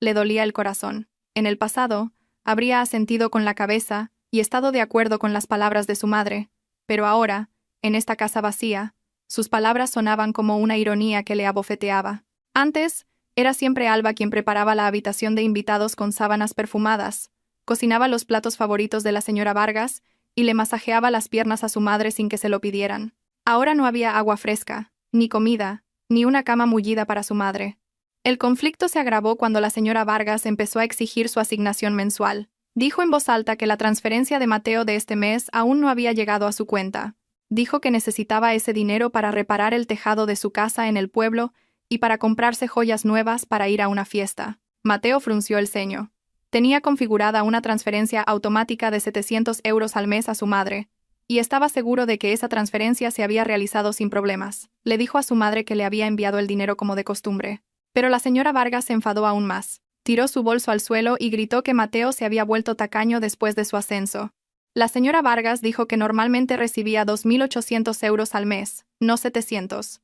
Le dolía el corazón. En el pasado, habría asentido con la cabeza y estado de acuerdo con las palabras de su madre, pero ahora, en esta casa vacía, sus palabras sonaban como una ironía que le abofeteaba. Antes, era siempre Alba quien preparaba la habitación de invitados con sábanas perfumadas, cocinaba los platos favoritos de la señora Vargas y le masajeaba las piernas a su madre sin que se lo pidieran. Ahora no había agua fresca, ni comida, ni una cama mullida para su madre. El conflicto se agravó cuando la señora Vargas empezó a exigir su asignación mensual. Dijo en voz alta que la transferencia de Mateo de este mes aún no había llegado a su cuenta. Dijo que necesitaba ese dinero para reparar el tejado de su casa en el pueblo y para comprarse joyas nuevas para ir a una fiesta. Mateo frunció el ceño. Tenía configurada una transferencia automática de 700 euros al mes a su madre, y estaba seguro de que esa transferencia se había realizado sin problemas. Le dijo a su madre que le había enviado el dinero como de costumbre. Pero la señora Vargas se enfadó aún más. Tiró su bolso al suelo y gritó que Mateo se había vuelto tacaño después de su ascenso. La señora Vargas dijo que normalmente recibía 2.800 euros al mes, no 700.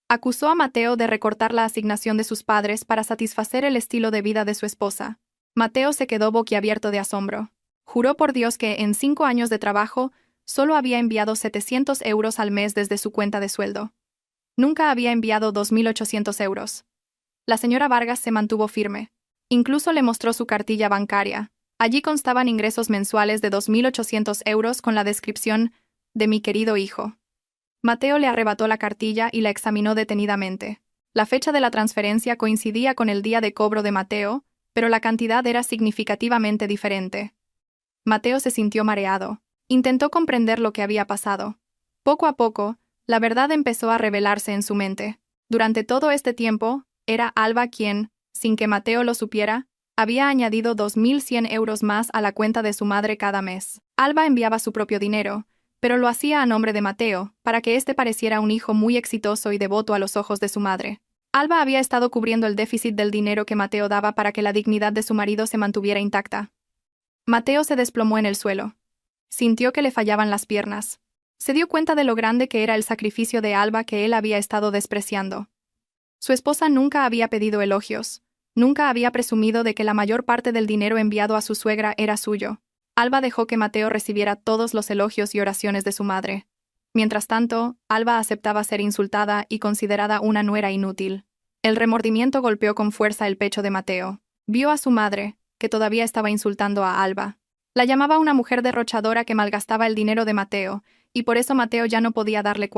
Acusó a Mateo de recortar la asignación de sus padres para satisfacer el estilo de vida de su esposa. Mateo se quedó boquiabierto de asombro. Juró por Dios que, en 5 años de trabajo, solo había enviado 700 euros al mes desde su cuenta de sueldo. Nunca había enviado 2.800 euros. La señora Vargas se mantuvo firme. Incluso le mostró su cartilla bancaria. Allí constaban ingresos mensuales de 2.800 euros con la descripción de mi querido hijo. Mateo le arrebató la cartilla y la examinó detenidamente. La fecha de la transferencia coincidía con el día de cobro de Mateo, pero la cantidad era significativamente diferente. Mateo se sintió mareado. Intentó comprender lo que había pasado. Poco a poco, la verdad empezó a revelarse en su mente. Durante todo este tiempo, era Alba quien, sin que Mateo lo supiera, había añadido 2.100 euros más a la cuenta de su madre cada mes. Alba enviaba su propio dinero, pero lo hacía a nombre de Mateo, para que éste pareciera un hijo muy exitoso y devoto a los ojos de su madre. Alba había estado cubriendo el déficit del dinero que Mateo daba para que la dignidad de su marido se mantuviera intacta. Mateo se desplomó en el suelo. Sintió que le fallaban las piernas. Se dio cuenta de lo grande que era el sacrificio de Alba que él había estado despreciando. Su esposa nunca había pedido elogios, nunca había presumido de que la mayor parte del dinero enviado a su suegra era suyo. Alba dejó que Mateo recibiera todos los elogios y oraciones de su madre. Mientras tanto, Alba aceptaba ser insultada y considerada una nuera inútil. El remordimiento golpeó con fuerza el pecho de Mateo. Vio a su madre, que todavía estaba insultando a Alba. La llamaba una mujer derrochadora que malgastaba el dinero de Mateo, y por eso Mateo ya no podía darle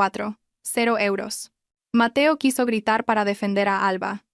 0 euros. Mateo quiso gritar para defender a Alba.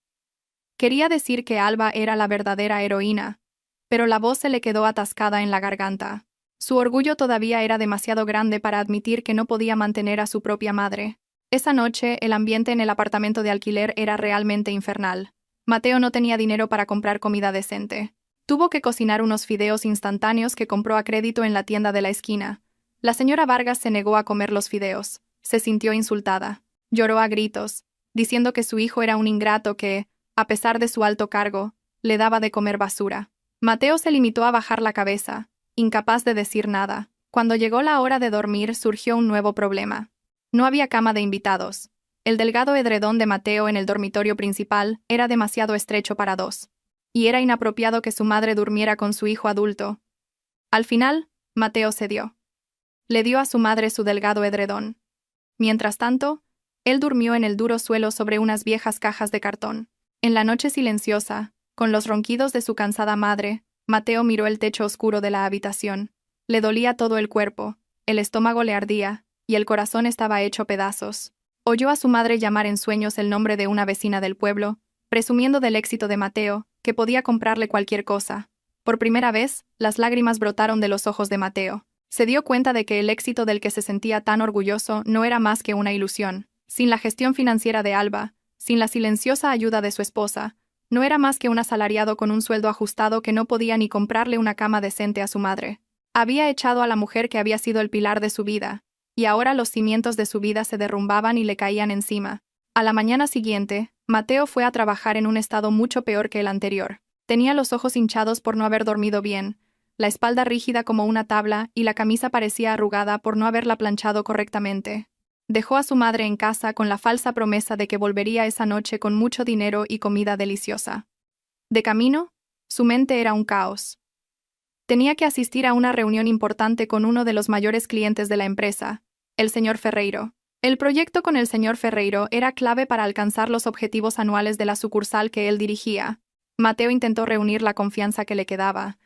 Quería decir que Alba era la verdadera heroína, pero la voz se le quedó atascada en la garganta. Su orgullo todavía era demasiado grande para admitir que no podía mantener a su propia madre. Esa noche, el ambiente en el apartamento de alquiler era realmente infernal. Mateo no tenía dinero para comprar comida decente. Tuvo que cocinar unos fideos instantáneos que compró a crédito en la tienda de la esquina. La señora Vargas se negó a comer los fideos. Se sintió insultada. Lloró a gritos, diciendo que su hijo era un ingrato que, a pesar de su alto cargo, le daba de comer basura. Mateo se limitó a bajar la cabeza, incapaz de decir nada. Cuando llegó la hora de dormir, surgió un nuevo problema. No había cama de invitados. El delgado edredón de Mateo en el dormitorio principal era demasiado estrecho para dos, y era inapropiado que su madre durmiera con su hijo adulto. Al final, Mateo cedió. Le dio a su madre su delgado edredón. Mientras tanto, él durmió en el duro suelo sobre unas viejas cajas de cartón. En la noche silenciosa, con los ronquidos de su cansada madre, Mateo miró el techo oscuro de la habitación. Le dolía todo el cuerpo, el estómago le ardía, y el corazón estaba hecho pedazos. Oyó a su madre llamar en sueños el nombre de una vecina del pueblo, presumiendo del éxito de Mateo, que podía comprarle cualquier cosa. Por primera vez, las lágrimas brotaron de los ojos de Mateo. Se dio cuenta de que el éxito del que se sentía tan orgulloso no era más que una ilusión. Sin la gestión financiera de Alba, sin la silenciosa ayuda de su esposa, no era más que un asalariado con un sueldo ajustado que no podía ni comprarle una cama decente a su madre. Había echado a la mujer que había sido el pilar de su vida, y ahora los cimientos de su vida se derrumbaban y le caían encima. A la mañana siguiente, Mateo fue a trabajar en un estado mucho peor que el anterior. Tenía los ojos hinchados por no haber dormido bien, la espalda rígida como una tabla y la camisa parecía arrugada por no haberla planchado correctamente. Dejó a su madre en casa con la falsa promesa de que volvería esa noche con mucho dinero y comida deliciosa. De camino, su mente era un caos. Tenía que asistir a una reunión importante con uno de los mayores clientes de la empresa, el señor Ferreiro. El proyecto con el señor Ferreiro era clave para alcanzar los objetivos anuales de la sucursal que él dirigía. Mateo intentó reunir la confianza que le quedaba.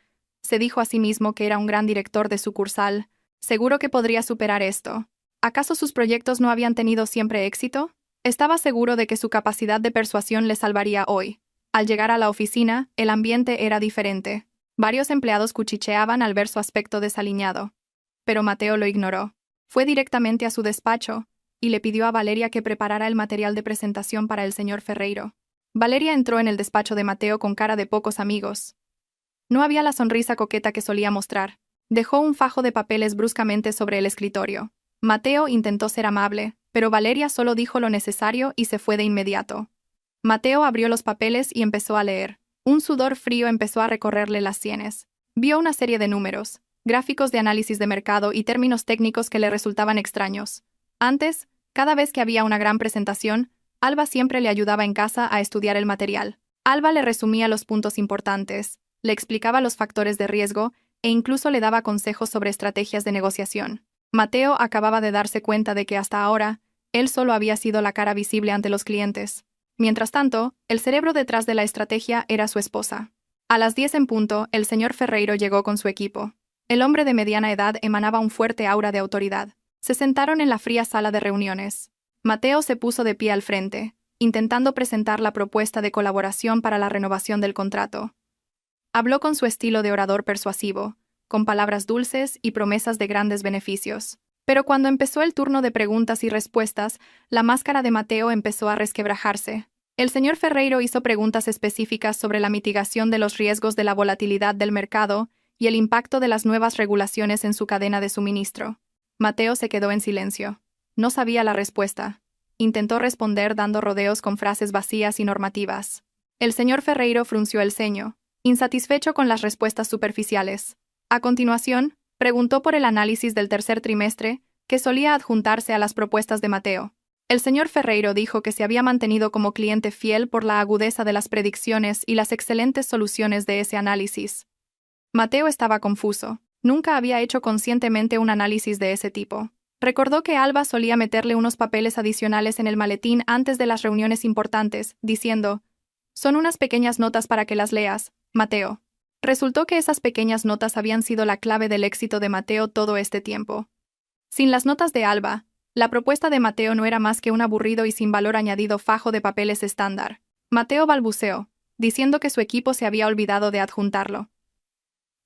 Se dijo a sí mismo que era un gran director de sucursal, seguro que podría superar esto. ¿Acaso sus proyectos no habían tenido siempre éxito? Estaba seguro de que su capacidad de persuasión le salvaría hoy. Al llegar a la oficina, el ambiente era diferente. Varios empleados cuchicheaban al ver su aspecto desaliñado. Pero Mateo lo ignoró. Fue directamente a su despacho y le pidió a Valeria que preparara el material de presentación para el señor Ferreiro. Valeria entró en el despacho de Mateo con cara de pocos amigos. No había la sonrisa coqueta que solía mostrar. Dejó un fajo de papeles bruscamente sobre el escritorio. Mateo intentó ser amable, pero Valeria solo dijo lo necesario y se fue de inmediato. Mateo abrió los papeles y empezó a leer. Un sudor frío empezó a recorrerle las sienes. Vio una serie de números, gráficos de análisis de mercado y términos técnicos que le resultaban extraños. Antes, cada vez que había una gran presentación, Alba siempre le ayudaba en casa a estudiar el material. Alba le resumía los puntos importantes, le explicaba los factores de riesgo e incluso le daba consejos sobre estrategias de negociación. Mateo acababa de darse cuenta de que hasta ahora, él solo había sido la cara visible ante los clientes. Mientras tanto, el cerebro detrás de la estrategia era su esposa. A las 10 en punto, el señor Ferreiro llegó con su equipo. El hombre de mediana edad emanaba un fuerte aura de autoridad. Se sentaron en la fría sala de reuniones. Mateo se puso de pie al frente, intentando presentar la propuesta de colaboración para la renovación del contrato. Habló con su estilo de orador persuasivo, con palabras dulces y promesas de grandes beneficios. Pero cuando empezó el turno de preguntas y respuestas, la máscara de Mateo empezó a resquebrajarse. El señor Ferreiro hizo preguntas específicas sobre la mitigación de los riesgos de la volatilidad del mercado y el impacto de las nuevas regulaciones en su cadena de suministro. Mateo se quedó en silencio. No sabía la respuesta. Intentó responder dando rodeos con frases vacías y normativas. El señor Ferreiro frunció el ceño, insatisfecho con las respuestas superficiales. A continuación, preguntó por el análisis del tercer trimestre, que solía adjuntarse a las propuestas de Mateo. El señor Ferreiro dijo que se había mantenido como cliente fiel por la agudeza de las predicciones y las excelentes soluciones de ese análisis. Mateo estaba confuso. Nunca había hecho conscientemente un análisis de ese tipo. Recordó que Alba solía meterle unos papeles adicionales en el maletín antes de las reuniones importantes, diciendo: «Son unas pequeñas notas para que las leas, Mateo». Resultó que esas pequeñas notas habían sido la clave del éxito de Mateo todo este tiempo. Sin las notas de Alba, la propuesta de Mateo no era más que un aburrido y sin valor añadido fajo de papeles estándar. Mateo balbuceó, diciendo que su equipo se había olvidado de adjuntarlo.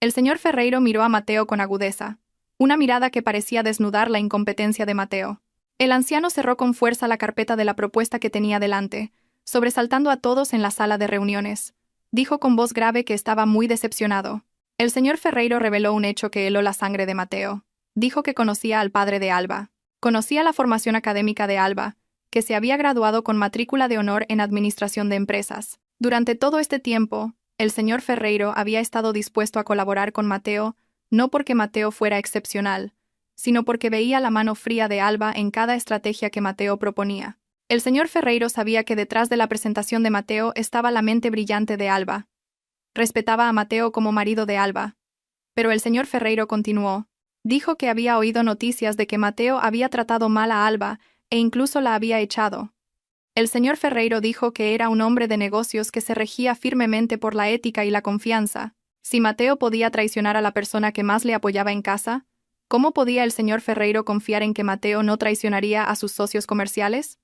El señor Ferreiro miró a Mateo con agudeza, una mirada que parecía desnudar la incompetencia de Mateo. El anciano cerró con fuerza la carpeta de la propuesta que tenía delante, sobresaltando a todos en la sala de reuniones. Dijo con voz grave que estaba muy decepcionado. El señor Ferreiro reveló un hecho que heló la sangre de Mateo. Dijo que conocía al padre de Alba. Conocía la formación académica de Alba, que se había graduado con matrícula de honor en Administración de Empresas. Durante todo este tiempo, el señor Ferreiro había estado dispuesto a colaborar con Mateo, no porque Mateo fuera excepcional, sino porque veía la mano fría de Alba en cada estrategia que Mateo proponía. El señor Ferreiro sabía que detrás de la presentación de Mateo estaba la mente brillante de Alba. Respetaba a Mateo como marido de Alba. Pero el señor Ferreiro continuó. Dijo que había oído noticias de que Mateo había tratado mal a Alba e incluso la había echado. El señor Ferreiro dijo que era un hombre de negocios que se regía firmemente por la ética y la confianza. Si Mateo podía traicionar a la persona que más le apoyaba en casa, ¿cómo podía el señor Ferreiro confiar en que Mateo no traicionaría a sus socios comerciales?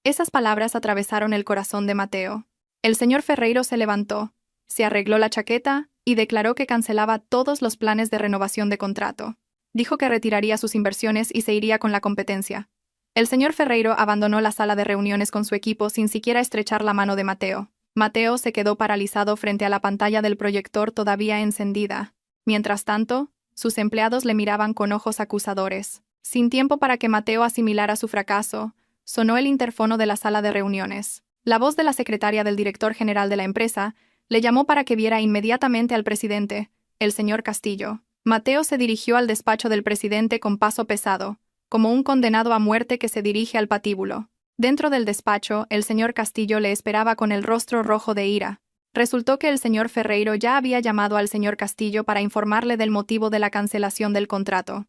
Esas palabras atravesaron el corazón de Mateo. El señor Ferreiro se levantó, se arregló la chaqueta y declaró que cancelaba todos los planes de renovación de contrato. Dijo que retiraría sus inversiones y se iría con la competencia. El señor Ferreiro abandonó la sala de reuniones con su equipo sin siquiera estrechar la mano de Mateo. Mateo se quedó paralizado frente a la pantalla del proyector todavía encendida. Mientras tanto, sus empleados le miraban con ojos acusadores. Sin tiempo para que Mateo asimilara su fracaso, sonó el interfono de la sala de reuniones. La voz de la secretaria del director general de la empresa le llamó para que viera inmediatamente al presidente, el señor Castillo. Mateo se dirigió al despacho del presidente con paso pesado, como un condenado a muerte que se dirige al patíbulo. Dentro del despacho, el señor Castillo le esperaba con el rostro rojo de ira. Resultó que el señor Ferreiro ya había llamado al señor Castillo para informarle del motivo de la cancelación del contrato.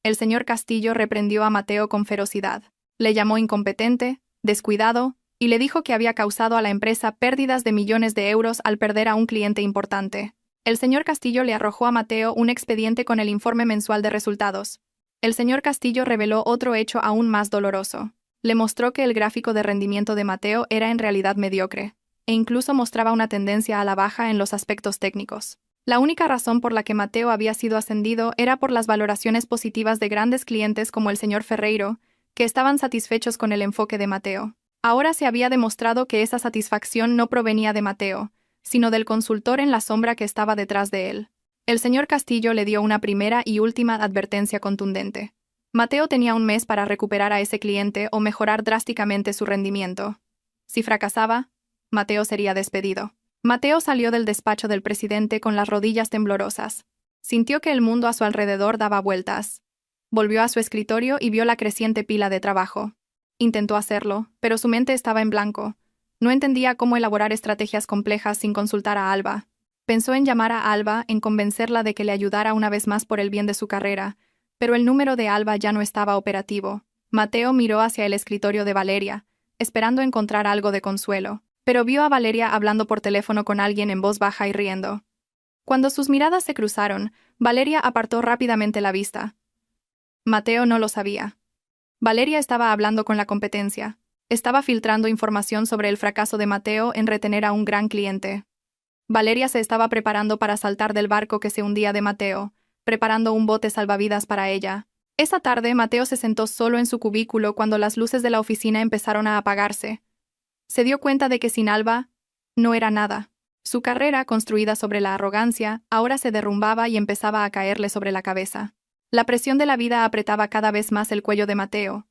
El señor Castillo reprendió a Mateo con ferocidad. Le llamó incompetente, descuidado, y le dijo que había causado a la empresa pérdidas de millones de euros al perder a un cliente importante. El señor Castillo le arrojó a Mateo un expediente con el informe mensual de resultados. El señor Castillo reveló otro hecho aún más doloroso. Le mostró que el gráfico de rendimiento de Mateo era en realidad mediocre, e incluso mostraba una tendencia a la baja en los aspectos técnicos. La única razón por la que Mateo había sido ascendido era por las valoraciones positivas de grandes clientes como el señor Ferreiro, que estaban satisfechos con el enfoque de Mateo. Ahora se había demostrado que esa satisfacción no provenía de Mateo, sino del consultor en la sombra que estaba detrás de él. El señor Castillo le dio una primera y última advertencia contundente. Mateo tenía un mes para recuperar a ese cliente o mejorar drásticamente su rendimiento. Si fracasaba, Mateo sería despedido. Mateo salió del despacho del presidente con las rodillas temblorosas. Sintió que el mundo a su alrededor daba vueltas. Volvió a su escritorio y vio la creciente pila de trabajo. Intentó hacerlo, pero su mente estaba en blanco. No entendía cómo elaborar estrategias complejas sin consultar a Alba. Pensó en llamar a Alba, en convencerla de que le ayudara una vez más por el bien de su carrera, pero el número de Alba ya no estaba operativo. Mateo miró hacia el escritorio de Valeria, esperando encontrar algo de consuelo, pero vio a Valeria hablando por teléfono con alguien en voz baja y riendo. Cuando sus miradas se cruzaron, Valeria apartó rápidamente la vista. Mateo no lo sabía. Valeria estaba hablando con la competencia. Estaba filtrando información sobre el fracaso de Mateo en retener a un gran cliente. Valeria se estaba preparando para saltar del barco que se hundía de Mateo, preparando un bote salvavidas para ella. Esa tarde, Mateo se sentó solo en su cubículo cuando las luces de la oficina empezaron a apagarse. Se dio cuenta de que sin Alba, no era nada. Su carrera, construida sobre la arrogancia, ahora se derrumbaba y empezaba a caerle sobre la cabeza. La presión de la vida apretaba cada vez más el cuello de Mateo.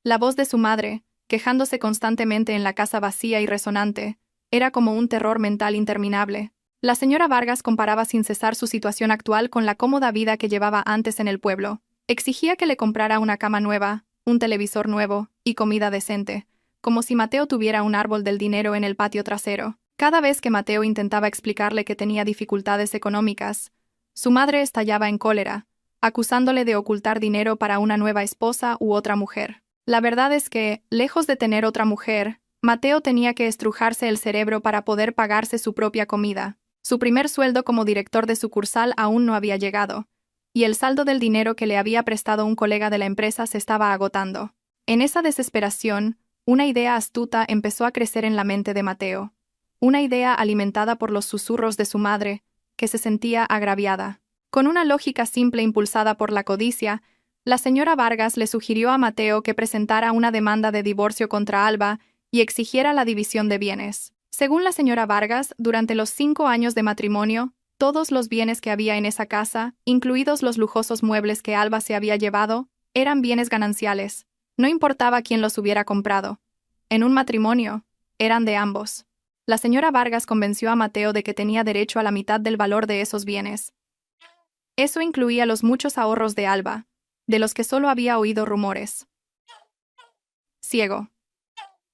La voz de su madre, quejándose constantemente en la casa vacía y resonante, era como un terror mental interminable. La señora Vargas comparaba sin cesar su situación actual con la cómoda vida que llevaba antes en el pueblo. Exigía que le comprara una cama nueva, un televisor nuevo y comida decente, como si Mateo tuviera un árbol del dinero en el patio trasero. Cada vez que Mateo intentaba explicarle que tenía dificultades económicas, su madre estallaba en cólera, acusándole de ocultar dinero para una nueva esposa u otra mujer. La verdad es que, lejos de tener otra mujer, Mateo tenía que estrujarse el cerebro para poder pagarse su propia comida. Su primer sueldo como director de sucursal aún no había llegado, y el saldo del dinero que le había prestado un colega de la empresa se estaba agotando. En esa desesperación, una idea astuta empezó a crecer en la mente de Mateo. Una idea alimentada por los susurros de su madre, que se sentía agraviada. Con una lógica simple impulsada por la codicia, la señora Vargas le sugirió a Mateo que presentara una demanda de divorcio contra Alba y exigiera la división de bienes. Según la señora Vargas, durante los 5 años de matrimonio, Todos los bienes que había en esa casa, incluidos los lujosos muebles que Alba se había llevado, eran bienes gananciales. No importaba quién los hubiera comprado. En un matrimonio, eran de ambos. La señora Vargas convenció a Mateo de que tenía derecho a la mitad del valor de esos bienes. Eso incluía los muchos ahorros de Alba, de los que solo había oído rumores. Ciego.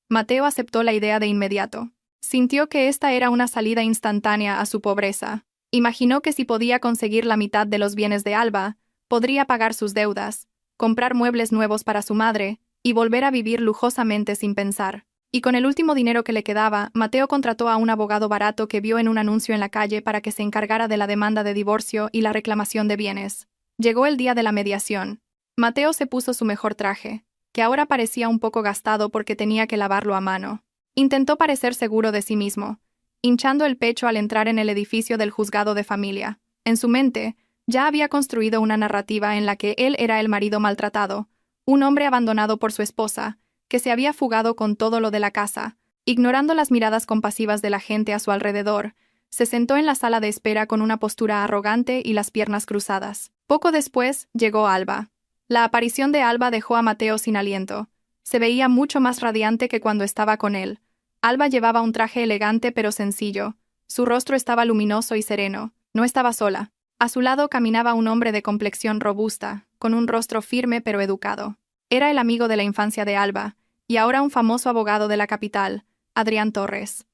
Mateo aceptó la idea de inmediato. Sintió que esta era una salida instantánea a su pobreza. Imaginó que si podía conseguir la mitad de los bienes de Alba, podría pagar sus deudas, comprar muebles nuevos para su madre y volver a vivir lujosamente sin pensar. Y con el último dinero que le quedaba, Mateo contrató a un abogado barato que vio en un anuncio en la calle para que se encargara de la demanda de divorcio y la reclamación de bienes. Llegó el día de la mediación. Mateo se puso su mejor traje, que ahora parecía un poco gastado porque tenía que lavarlo a mano. Intentó parecer seguro de sí mismo, hinchando el pecho al entrar en el edificio del juzgado de familia. En su mente, ya había construido una narrativa en la que él era el marido maltratado, un hombre abandonado por su esposa, que se había fugado con todo lo de la casa. Ignorando las miradas compasivas de la gente a su alrededor, se sentó en la sala de espera con una postura arrogante y las piernas cruzadas. Poco después, llegó Alba. La aparición de Alba dejó a Mateo sin aliento. Se veía mucho más radiante que cuando estaba con él. Alba llevaba un traje elegante pero sencillo. Su rostro estaba luminoso y sereno. No estaba sola. A su lado caminaba un hombre de complexión robusta, con un rostro firme pero educado. Era el amigo de la infancia de Alba, y ahora un famoso abogado de la capital, Adrián Torres.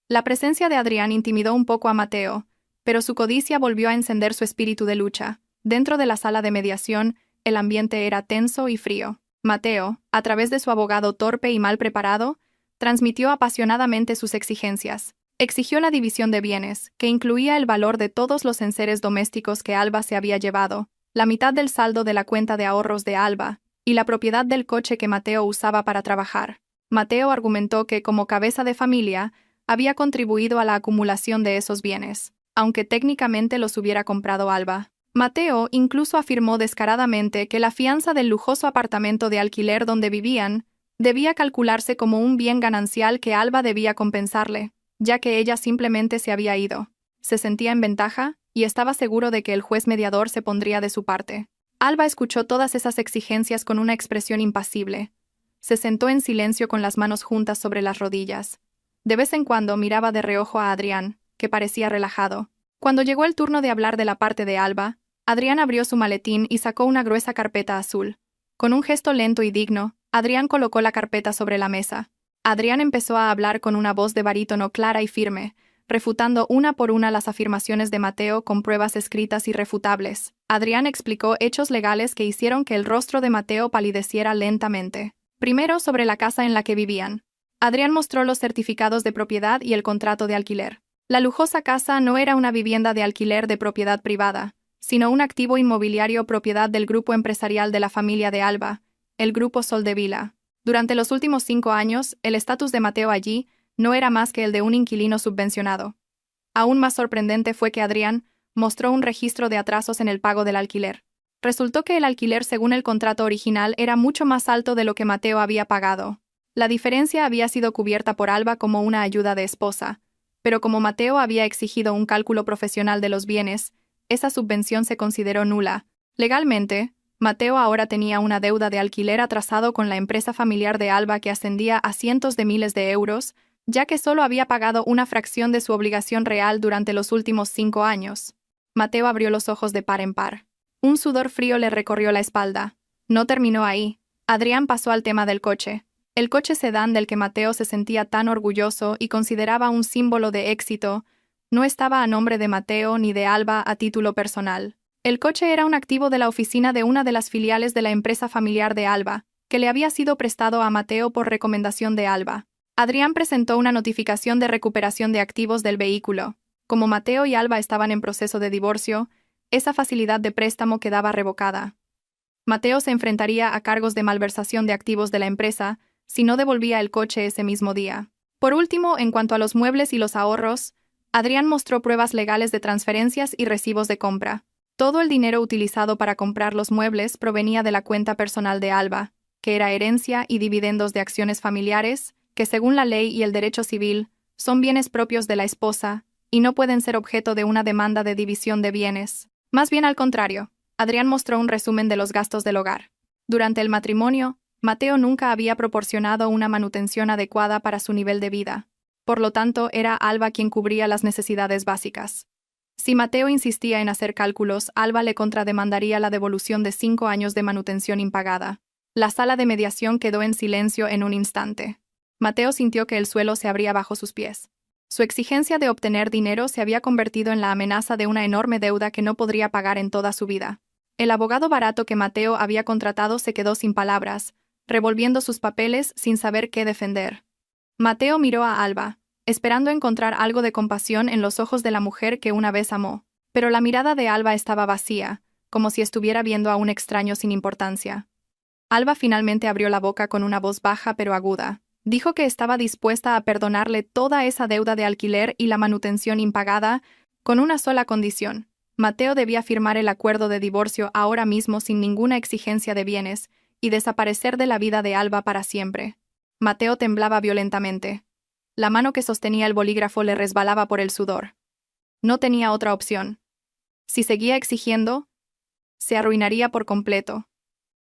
La presencia de Adrián intimidó un poco a Mateo, pero su codicia volvió a encender su espíritu de lucha. Dentro de la sala de mediación, el ambiente era tenso y frío. Mateo, a través de su abogado torpe y mal preparado, transmitió apasionadamente sus exigencias. Exigió la división de bienes, que incluía el valor de todos los enseres domésticos que Alba se había llevado, la mitad del saldo de la cuenta de ahorros de Alba, y la propiedad del coche que Mateo usaba para trabajar. Mateo argumentó que, como cabeza de familia, había contribuido a la acumulación de esos bienes, aunque técnicamente los hubiera comprado Alba. Mateo incluso afirmó descaradamente que la fianza del lujoso apartamento de alquiler donde vivían debía calcularse como un bien ganancial que Alba debía compensarle, ya que ella simplemente se había ido. Se sentía en ventaja y estaba seguro de que el juez mediador se pondría de su parte. Alba escuchó todas esas exigencias con una expresión impasible. Se sentó en silencio con las manos juntas sobre las rodillas. De vez en cuando miraba de reojo a Adrián, que parecía relajado. Cuando llegó el turno de hablar de la parte de Alba, Adrián abrió su maletín y sacó una gruesa carpeta azul. Con un gesto lento y digno, Adrián colocó la carpeta sobre la mesa. Adrián empezó a hablar con una voz de barítono clara y firme, refutando una por una las afirmaciones de Mateo con pruebas escritas irrefutables. Adrián explicó hechos legales que hicieron que el rostro de Mateo palideciera lentamente. Primero, sobre la casa en la que vivían. Adrián mostró los certificados de propiedad y el contrato de alquiler. La lujosa casa no era una vivienda de alquiler de propiedad privada, sino un activo inmobiliario propiedad del grupo empresarial de la familia de Alba, el Grupo Soldevila. Durante los últimos 5 años, el estatus de Mateo allí no era más que el de un inquilino subvencionado. Aún más sorprendente fue que Adrián mostró un registro de atrasos en el pago del alquiler. Resultó que el alquiler según el contrato original era mucho más alto de lo que Mateo había pagado. La diferencia había sido cubierta por Alba como una ayuda de esposa, pero como Mateo había exigido un cálculo profesional de los bienes, esa subvención se consideró nula. Legalmente, Mateo ahora tenía una deuda de alquiler atrasado con la empresa familiar de Alba que ascendía a cientos de miles de euros, ya que solo había pagado una fracción de su obligación real durante los últimos 5 años. Mateo abrió los ojos de par en par. Un sudor frío le recorrió la espalda. No terminó ahí. Adrián pasó al tema del coche. El coche sedán del que Mateo se sentía tan orgulloso y consideraba un símbolo de éxito, no estaba a nombre de Mateo ni de Alba a título personal. El coche era un activo de la oficina de una de las filiales de la empresa familiar de Alba, que le había sido prestado a Mateo por recomendación de Alba. Adrián presentó una notificación de recuperación de activos del vehículo. Como Mateo y Alba estaban en proceso de divorcio, esa facilidad de préstamo quedaba revocada. Mateo se enfrentaría a cargos de malversación de activos de la empresa si no devolvía el coche ese mismo día. Por último, en cuanto a los muebles y los ahorros, Adrián mostró pruebas legales de transferencias y recibos de compra. Todo el dinero utilizado para comprar los muebles provenía de la cuenta personal de Alba, que era herencia y dividendos de acciones familiares, que según la ley y el derecho civil, son bienes propios de la esposa, y no pueden ser objeto de una demanda de división de bienes. Más bien al contrario, Adrián mostró un resumen de los gastos del hogar. Durante el matrimonio, Mateo nunca había proporcionado una manutención adecuada para su nivel de vida. Por lo tanto, era Alba quien cubría las necesidades básicas. Si Mateo insistía en hacer cálculos, Alba le contrademandaría la devolución de 5 años de manutención impagada. La sala de mediación quedó en silencio en un instante. Mateo sintió que el suelo se abría bajo sus pies. Su exigencia de obtener dinero se había convertido en la amenaza de una enorme deuda que no podría pagar en toda su vida. El abogado barato que Mateo había contratado se quedó sin palabras, revolviendo sus papeles sin saber qué defender. Mateo miró a Alba, esperando encontrar algo de compasión en los ojos de la mujer que una vez amó. Pero la mirada de Alba estaba vacía, como si estuviera viendo a un extraño sin importancia. Alba finalmente abrió la boca con una voz baja pero aguda. Dijo que estaba dispuesta a perdonarle toda esa deuda de alquiler y la manutención impagada, con una sola condición. Mateo debía firmar el acuerdo de divorcio ahora mismo sin ninguna exigencia de bienes, y desaparecer de la vida de Alba para siempre. Mateo temblaba violentamente. La mano que sostenía el bolígrafo le resbalaba por el sudor. No tenía otra opción. Si seguía exigiendo, se arruinaría por completo.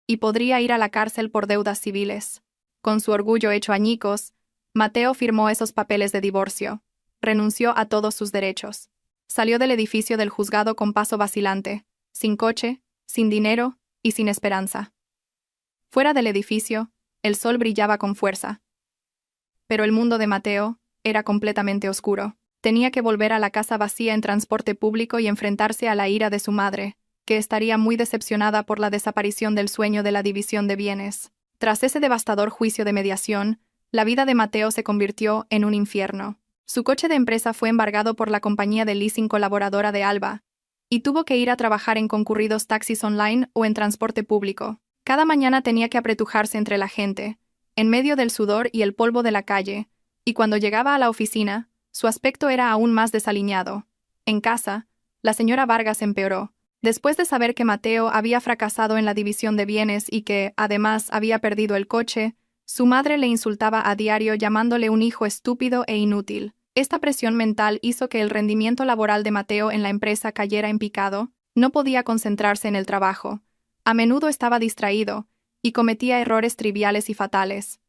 Y podría ir a la cárcel por deudas civiles. Con su orgullo hecho añicos, Mateo firmó esos papeles de divorcio. Renunció a todos sus derechos. Salió del edificio del juzgado con paso vacilante, sin coche, sin dinero y sin esperanza. Fuera del edificio, el sol brillaba con fuerza. Pero el mundo de Mateo era completamente oscuro. Tenía que volver a la casa vacía en transporte público y enfrentarse a la ira de su madre, que estaría muy decepcionada por la desaparición del sueño de la división de bienes. Tras ese devastador juicio de mediación, la vida de Mateo se convirtió en un infierno. Su coche de empresa fue embargado por la compañía de leasing colaboradora de Alba, y tuvo que ir a trabajar en concurridos taxis online o en transporte público. Cada mañana tenía que apretujarse entre la gente, en medio del sudor y el polvo de la calle, y cuando llegaba a la oficina, su aspecto era aún más desaliñado. En casa, la señora Vargas empeoró. Después de saber que Mateo había fracasado en la división de bienes y que, además, había perdido el coche, su madre le insultaba a diario llamándole un hijo estúpido e inútil. Esta presión mental hizo que el rendimiento laboral de Mateo en la empresa cayera en picado, no podía concentrarse en el trabajo. A menudo estaba distraído, y cometía errores triviales y fatales.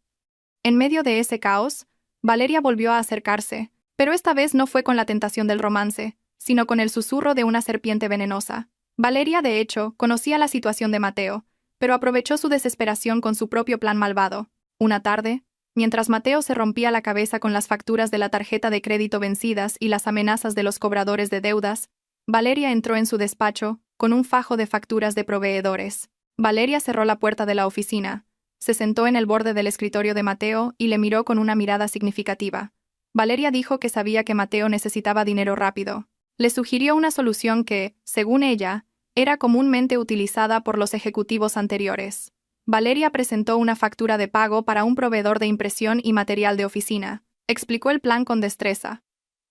En medio de ese caos, Valeria volvió a acercarse, pero esta vez no fue con la tentación del romance, sino con el susurro de una serpiente venenosa. Valeria, de hecho, conocía la situación de Mateo, pero aprovechó su desesperación con su propio plan malvado. Una tarde, mientras Mateo se rompía la cabeza con las facturas de la tarjeta de crédito vencidas y las amenazas de los cobradores de deudas, Valeria entró en su despacho, con un fajo de facturas de proveedores. Valeria cerró la puerta de la oficina, se sentó en el borde del escritorio de Mateo y le miró con una mirada significativa. Valeria dijo que sabía que Mateo necesitaba dinero rápido. Le sugirió una solución que, según ella, era comúnmente utilizada por los ejecutivos anteriores. Valeria presentó una factura de pago para un proveedor de impresión y material de oficina. Explicó el plan con destreza.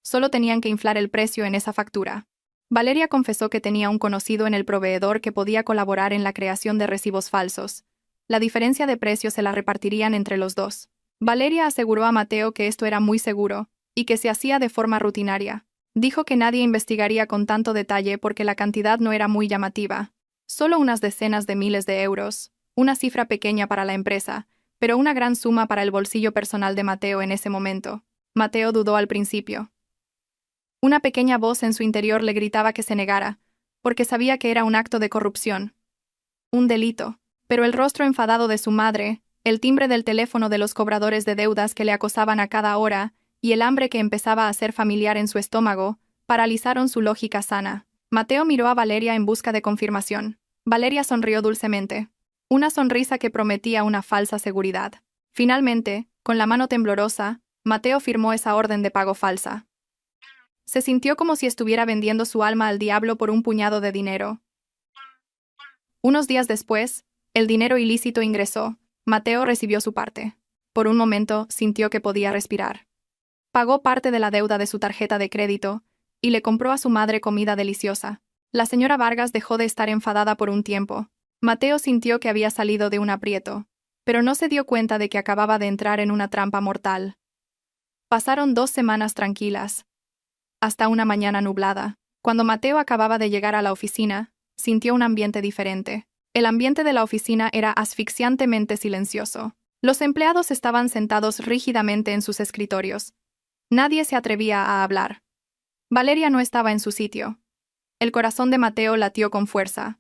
Solo tenían que inflar el precio en esa factura. Valeria confesó que tenía un conocido en el proveedor que podía colaborar en la creación de recibos falsos. La diferencia de precio se la repartirían entre los dos. Valeria aseguró a Mateo que esto era muy seguro, y que se hacía de forma rutinaria. Dijo que nadie investigaría con tanto detalle porque la cantidad no era muy llamativa. Solo unas decenas de miles de euros, una cifra pequeña para la empresa, pero una gran suma para el bolsillo personal de Mateo en ese momento. Mateo dudó al principio. Una pequeña voz en su interior le gritaba que se negara, porque sabía que era un acto de corrupción. Un delito. Pero el rostro enfadado de su madre, el timbre del teléfono de los cobradores de deudas que le acosaban a cada hora, y el hambre que empezaba a ser familiar en su estómago, paralizaron su lógica sana. Mateo miró a Valeria en busca de confirmación. Valeria sonrió dulcemente. Una sonrisa que prometía una falsa seguridad. Finalmente, con la mano temblorosa, Mateo firmó esa orden de pago falsa. Se sintió como si estuviera vendiendo su alma al diablo por un puñado de dinero. Unos días después, el dinero ilícito ingresó. Mateo recibió su parte. Por un momento, sintió que podía respirar. Pagó parte de la deuda de su tarjeta de crédito y le compró a su madre comida deliciosa. La señora Vargas dejó de estar enfadada por un tiempo. Mateo sintió que había salido de un aprieto, pero no se dio cuenta de que acababa de entrar en una trampa mortal. Pasaron 2 semanas tranquilas. hasta una mañana nublada. Cuando Mateo acababa de llegar a la oficina, sintió un ambiente diferente. El ambiente de la oficina era asfixiantemente silencioso. Los empleados estaban sentados rígidamente en sus escritorios. Nadie se atrevía a hablar. Valeria no estaba en su sitio. El corazón de Mateo latió con fuerza.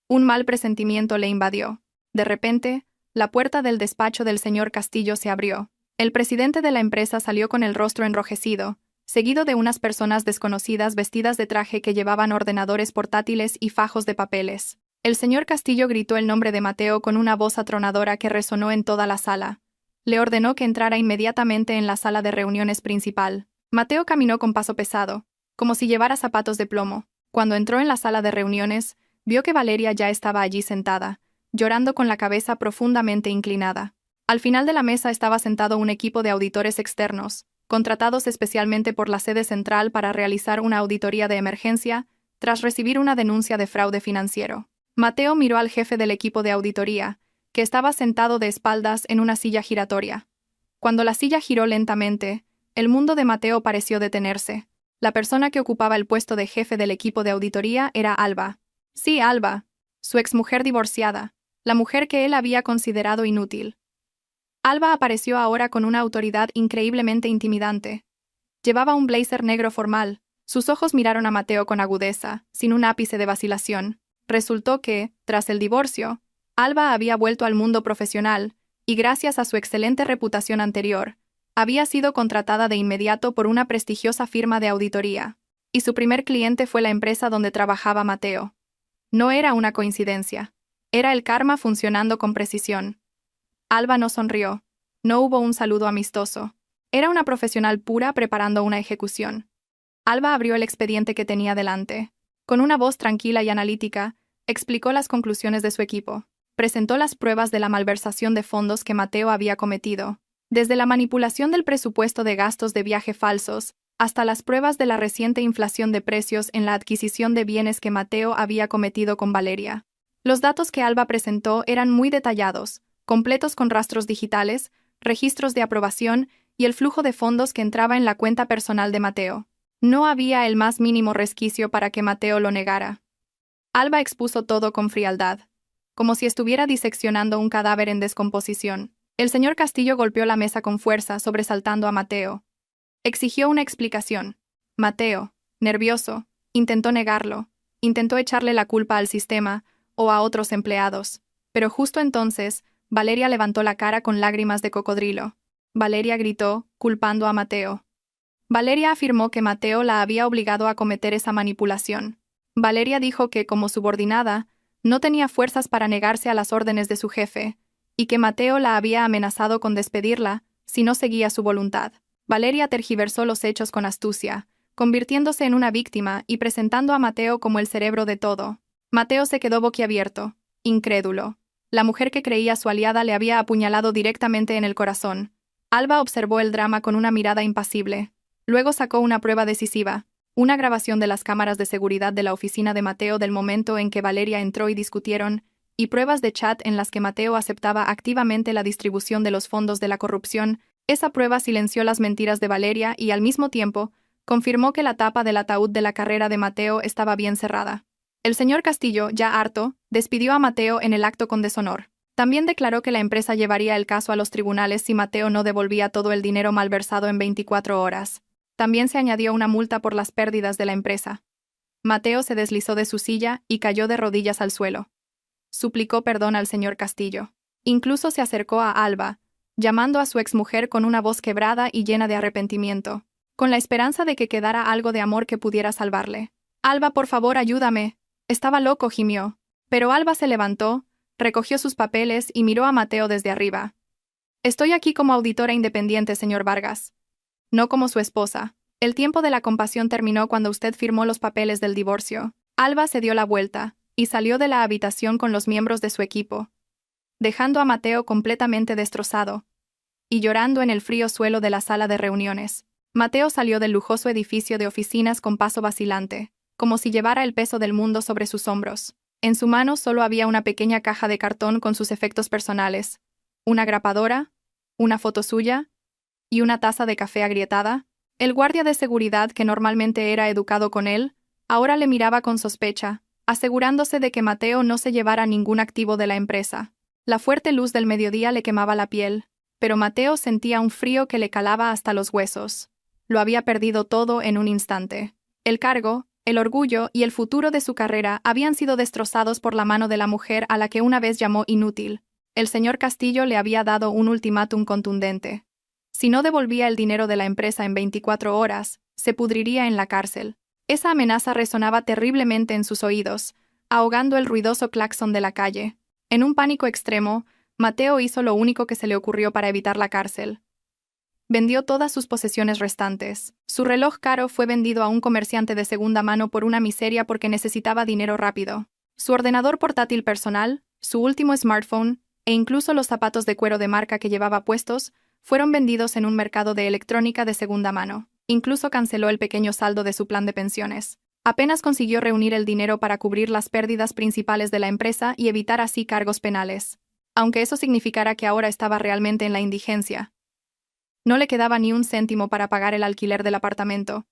Un mal presentimiento le invadió. De repente, la puerta del despacho del señor Castillo se abrió. El presidente de la empresa salió con el rostro enrojecido, seguido de unas personas desconocidas vestidas de traje que llevaban ordenadores portátiles y fajos de papeles. El señor Castillo gritó el nombre de Mateo con una voz atronadora que resonó en toda la sala. Le ordenó que entrara inmediatamente en la sala de reuniones principal. Mateo caminó con paso pesado, como si llevara zapatos de plomo. Cuando entró en la sala de reuniones, vio que Valeria ya estaba allí sentada, llorando con la cabeza profundamente inclinada. Al final de la mesa estaba sentado un equipo de auditores externos, contratados especialmente por la sede central para realizar una auditoría de emergencia, tras recibir una denuncia de fraude financiero. Mateo miró al jefe del equipo de auditoría, que estaba sentado de espaldas en una silla giratoria. Cuando la silla giró lentamente, el mundo de Mateo pareció detenerse. La persona que ocupaba el puesto de jefe del equipo de auditoría era Alba. Sí, Alba, su exmujer divorciada, la mujer que él había considerado inútil. Alba apareció ahora con una autoridad increíblemente intimidante. Llevaba un blazer negro formal. Sus ojos miraron a Mateo con agudeza, sin un ápice de vacilación. Resultó que, tras el divorcio, Alba había vuelto al mundo profesional, y gracias a su excelente reputación anterior, había sido contratada de inmediato por una prestigiosa firma de auditoría, y su primer cliente fue la empresa donde trabajaba Mateo. No era una coincidencia. Era el karma funcionando con precisión. Alba no sonrió. No hubo un saludo amistoso. Era una profesional pura preparando una ejecución. Alba abrió el expediente que tenía delante. Con una voz tranquila y analítica, explicó las conclusiones de su equipo. Presentó las pruebas de la malversación de fondos que Mateo había cometido, desde la manipulación del presupuesto de gastos de viaje falsos, hasta las pruebas de la reciente inflación de precios en la adquisición de bienes que Mateo había cometido con Valeria. Los datos que Alba presentó eran muy detallados, completos con rastros digitales, registros de aprobación y el flujo de fondos que entraba en la cuenta personal de Mateo. No había el más mínimo resquicio para que Mateo lo negara. Alba expuso todo con frialdad, como si estuviera diseccionando un cadáver en descomposición. El señor Castillo golpeó la mesa con fuerza, sobresaltando a Mateo. Exigió una explicación. Mateo, nervioso, intentó negarlo, intentó echarle la culpa al sistema o a otros empleados, pero justo entonces, Valeria levantó la cara con lágrimas de cocodrilo. Valeria gritó, culpando a Mateo. Valeria afirmó que Mateo la había obligado a cometer esa manipulación. Valeria dijo que, como subordinada, no tenía fuerzas para negarse a las órdenes de su jefe, y que Mateo la había amenazado con despedirla si no seguía su voluntad. Valeria tergiversó los hechos con astucia, convirtiéndose en una víctima y presentando a Mateo como el cerebro de todo. Mateo se quedó boquiabierto, incrédulo. La mujer que creía su aliada le había apuñalado directamente en el corazón. Alba observó el drama con una mirada impasible. Luego sacó una prueba decisiva, una grabación de las cámaras de seguridad de la oficina de Mateo del momento en que Valeria entró y discutieron, y pruebas de chat en las que Mateo aceptaba activamente la distribución de los fondos de la corrupción. Esa prueba silenció las mentiras de Valeria y, al mismo tiempo, confirmó que la tapa del ataúd de la carrera de Mateo estaba bien cerrada. El señor Castillo, ya harto, despidió a Mateo en el acto con deshonor. También declaró que la empresa llevaría el caso a los tribunales si Mateo no devolvía todo el dinero malversado en 24 horas. También se añadió una multa por las pérdidas de la empresa. Mateo se deslizó de su silla y cayó de rodillas al suelo. Suplicó perdón al señor Castillo. Incluso se acercó a Alba, llamando a su exmujer con una voz quebrada y llena de arrepentimiento, con la esperanza de que quedara algo de amor que pudiera salvarle. «Alba, por favor, ayúdame». Estaba loco, gimió. Pero Alba se levantó, recogió sus papeles y miró a Mateo desde arriba. «Estoy aquí como auditora independiente, señor Vargas. No como su esposa. El tiempo de la compasión terminó cuando usted firmó los papeles del divorcio». Alba se dio la vuelta y salió de la habitación con los miembros de su equipo, dejando a Mateo completamente destrozado y llorando en el frío suelo de la sala de reuniones. Mateo salió del lujoso edificio de oficinas con paso vacilante, como si llevara el peso del mundo sobre sus hombros. En su mano solo había una pequeña caja de cartón con sus efectos personales, una grapadora, una foto suya y una taza de café agrietada. El guardia de seguridad, que normalmente era educado con él, ahora le miraba con sospecha, asegurándose de que Mateo no se llevara ningún activo de la empresa. La fuerte luz del mediodía le quemaba la piel, pero Mateo sentía un frío que le calaba hasta los huesos. Lo había perdido todo en un instante. El cargo, el orgullo y el futuro de su carrera habían sido destrozados por la mano de la mujer a la que una vez llamó inútil. El señor Castillo le había dado un ultimátum contundente. Si no devolvía el dinero de la empresa en 24 horas, se pudriría en la cárcel. Esa amenaza resonaba terriblemente en sus oídos, ahogando el ruidoso claxon de la calle. En un pánico extremo, Mateo hizo lo único que se le ocurrió para evitar la cárcel. Vendió todas sus posesiones restantes. Su reloj caro fue vendido a un comerciante de segunda mano por una miseria porque necesitaba dinero rápido. Su ordenador portátil personal, su último smartphone, e incluso los zapatos de cuero de marca que llevaba puestos, fueron vendidos en un mercado de electrónica de segunda mano. Incluso canceló el pequeño saldo de su plan de pensiones. Apenas consiguió reunir el dinero para cubrir las pérdidas principales de la empresa y evitar así cargos penales. Aunque eso significara que ahora estaba realmente en la indigencia. No le quedaba ni un céntimo para pagar el alquiler del apartamento.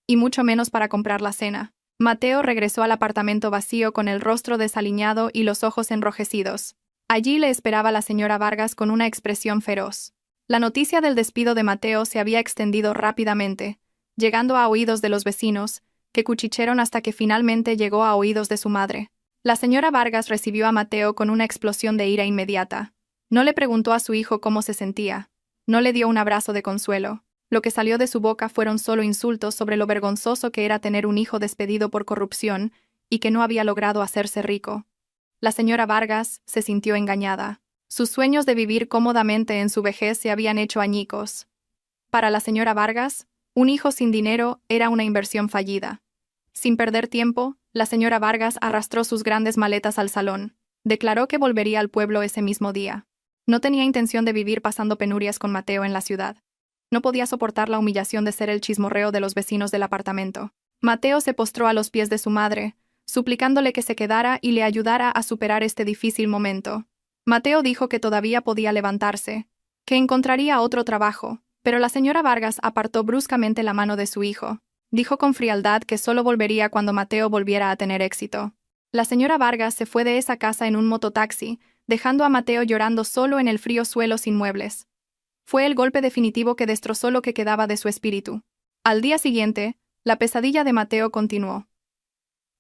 Y mucho menos para comprar la cena. Mateo regresó al apartamento vacío con el rostro desaliñado y los ojos enrojecidos. Allí le esperaba la señora Vargas con una expresión feroz. La noticia del despido de Mateo se había extendido rápidamente, llegando a oídos de los vecinos, que cuchichearon hasta que finalmente llegó a oídos de su madre. La señora Vargas recibió a Mateo con una explosión de ira inmediata. No le preguntó a su hijo cómo se sentía. No le dio un abrazo de consuelo. Lo que salió de su boca fueron solo insultos sobre lo vergonzoso que era tener un hijo despedido por corrupción y que no había logrado hacerse rico. La señora Vargas se sintió engañada. Sus sueños de vivir cómodamente en su vejez se habían hecho añicos. Para la señora Vargas, un hijo sin dinero era una inversión fallida. Sin perder tiempo, la señora Vargas arrastró sus grandes maletas al salón. Declaró que volvería al pueblo ese mismo día. No tenía intención de vivir pasando penurias con Mateo en la ciudad. No podía soportar la humillación de ser el chismorreo de los vecinos del apartamento. Mateo se postró a los pies de su madre, suplicándole que se quedara y le ayudara a superar este difícil momento. Mateo dijo que todavía podía levantarse, que encontraría otro trabajo, pero la señora Vargas apartó bruscamente la mano de su hijo. Dijo con frialdad que solo volvería cuando Mateo volviera a tener éxito. La señora Vargas se fue de esa casa en un mototaxi, dejando a Mateo llorando solo en el frío suelo sin muebles. Fue el golpe definitivo que destrozó lo que quedaba de su espíritu. Al día siguiente, la pesadilla de Mateo continuó.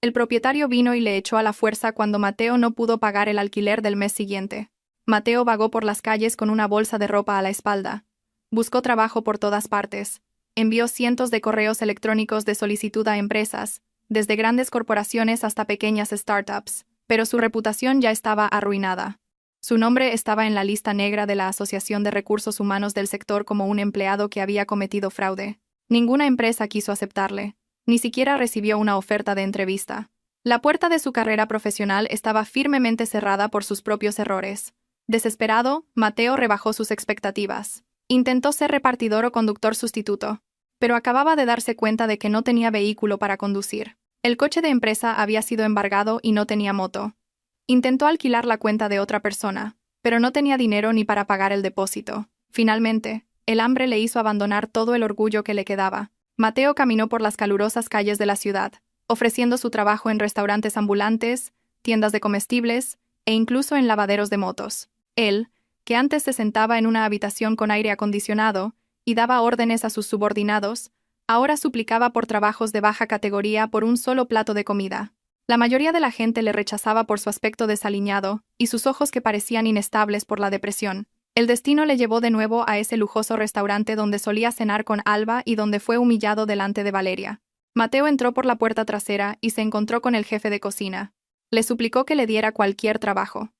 El propietario vino y le echó a la fuerza cuando Mateo no pudo pagar el alquiler del mes siguiente. Mateo vagó por las calles con una bolsa de ropa a la espalda. Buscó trabajo por todas partes. Envió cientos de correos electrónicos de solicitud a empresas, desde grandes corporaciones hasta pequeñas startups, pero su reputación ya estaba arruinada. Su nombre estaba en la lista negra de la Asociación de Recursos Humanos del sector como un empleado que había cometido fraude. Ninguna empresa quiso aceptarle. Ni siquiera recibió una oferta de entrevista. La puerta de su carrera profesional estaba firmemente cerrada por sus propios errores. Desesperado, Mateo rebajó sus expectativas. Intentó ser repartidor o conductor sustituto, pero acababa de darse cuenta de que no tenía vehículo para conducir. El coche de empresa había sido embargado y no tenía moto. Intentó alquilar la cuenta de otra persona, pero no tenía dinero ni para pagar el depósito. Finalmente, el hambre le hizo abandonar todo el orgullo que le quedaba. Mateo caminó por las calurosas calles de la ciudad, ofreciendo su trabajo en restaurantes ambulantes, tiendas de comestibles e incluso en lavaderos de motos. Él, que antes se sentaba en una habitación con aire acondicionado y daba órdenes a sus subordinados, ahora suplicaba por trabajos de baja categoría por un solo plato de comida. La mayoría de la gente le rechazaba por su aspecto desaliñado y sus ojos que parecían inestables por la depresión. El destino le llevó de nuevo a ese lujoso restaurante donde solía cenar con Alba y donde fue humillado delante de Valeria. Mateo entró por la puerta trasera y se encontró con el jefe de cocina. Le suplicó que le diera cualquier trabajo.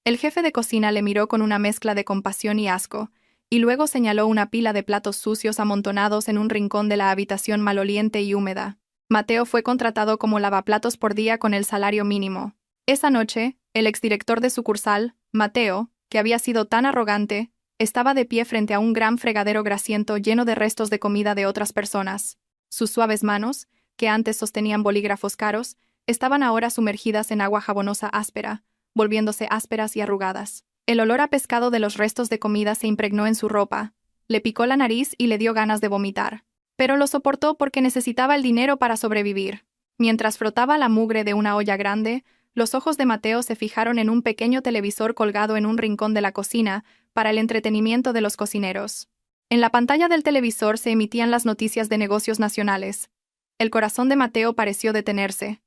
El jefe de cocina le miró con una mezcla de compasión y asco, y luego señaló una pila de platos sucios amontonados en un rincón de la habitación maloliente y húmeda. Mateo fue contratado como lavaplatos por día con el salario mínimo. Esa noche, el exdirector de sucursal, Mateo, que había sido tan arrogante, estaba de pie frente a un gran fregadero grasiento lleno de restos de comida de otras personas. Sus suaves manos, que antes sostenían bolígrafos caros, estaban ahora sumergidas en agua jabonosa áspera, volviéndose ásperas y arrugadas. El olor a pescado de los restos de comida se impregnó en su ropa, le picó la nariz y le dio ganas de vomitar. Pero lo soportó porque necesitaba el dinero para sobrevivir. Mientras frotaba la mugre de una olla grande, los ojos de Mateo se fijaron en un pequeño televisor colgado en un rincón de la cocina para el entretenimiento de los cocineros. En la pantalla del televisor se emitían las noticias de negocios nacionales. El corazón de Mateo pareció detenerse.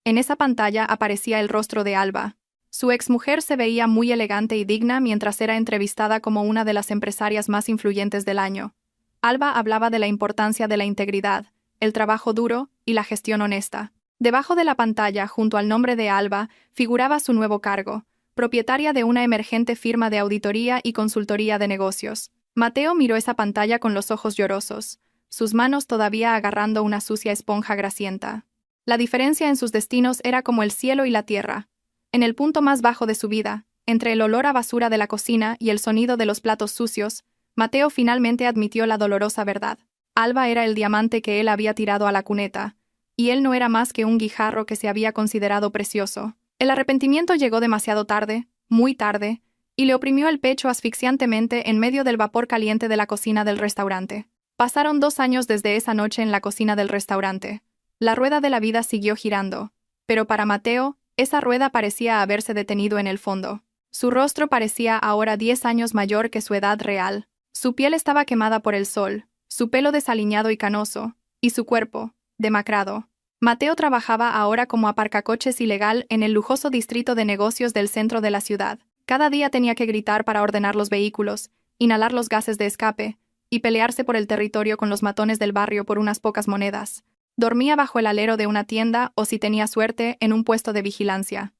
En esa pantalla aparecía el rostro de Alba. Su exmujer se veía muy elegante y digna mientras era entrevistada como una de las empresarias más influyentes del año. Alba hablaba de la importancia de la integridad, el trabajo duro y la gestión honesta. Debajo de la pantalla, junto al nombre de Alba, figuraba su nuevo cargo, propietaria de una emergente firma de auditoría y consultoría de negocios. Mateo miró esa pantalla con los ojos llorosos, sus manos todavía agarrando una sucia esponja grasienta. La diferencia en sus destinos era como el cielo y la tierra. En el punto más bajo de su vida, entre el olor a basura de la cocina y el sonido de los platos sucios, Mateo finalmente admitió la dolorosa verdad. Alba era el diamante que él había tirado a la cuneta, y él no era más que un guijarro que se había considerado precioso. El arrepentimiento llegó demasiado tarde, muy tarde, y le oprimió el pecho asfixiantemente en medio del vapor caliente de la cocina del restaurante. Pasaron 2 años desde esa noche en la cocina del restaurante. La rueda de la vida siguió girando, pero para Mateo, esa rueda parecía haberse detenido en el fondo. Su rostro parecía ahora 10 años mayor que su edad real. Su piel estaba quemada por el sol, su pelo desaliñado y canoso, y su cuerpo, demacrado. Mateo trabajaba ahora como aparcacoches ilegal en el lujoso distrito de negocios del centro de la ciudad. Cada día tenía que gritar para ordenar los vehículos, inhalar los gases de escape, y pelearse por el territorio con los matones del barrio por unas pocas monedas. Dormía bajo el alero de una tienda o, si tenía suerte, en un puesto de vigilancia.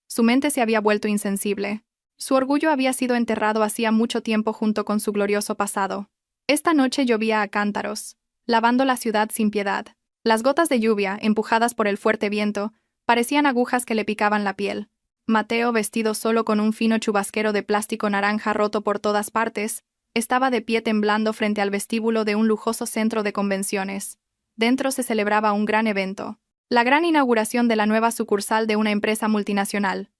Su mente se había vuelto insensible. Su orgullo había sido enterrado hacía mucho tiempo junto con su glorioso pasado. Esta noche llovía a cántaros, lavando la ciudad sin piedad. Las gotas de lluvia, empujadas por el fuerte viento, parecían agujas que le picaban la piel. Mateo, vestido solo con un fino chubasquero de plástico naranja roto por todas partes, estaba de pie temblando frente al vestíbulo de un lujoso centro de convenciones. Dentro se celebraba un gran evento, la gran inauguración de la nueva sucursal de una empresa multinacional.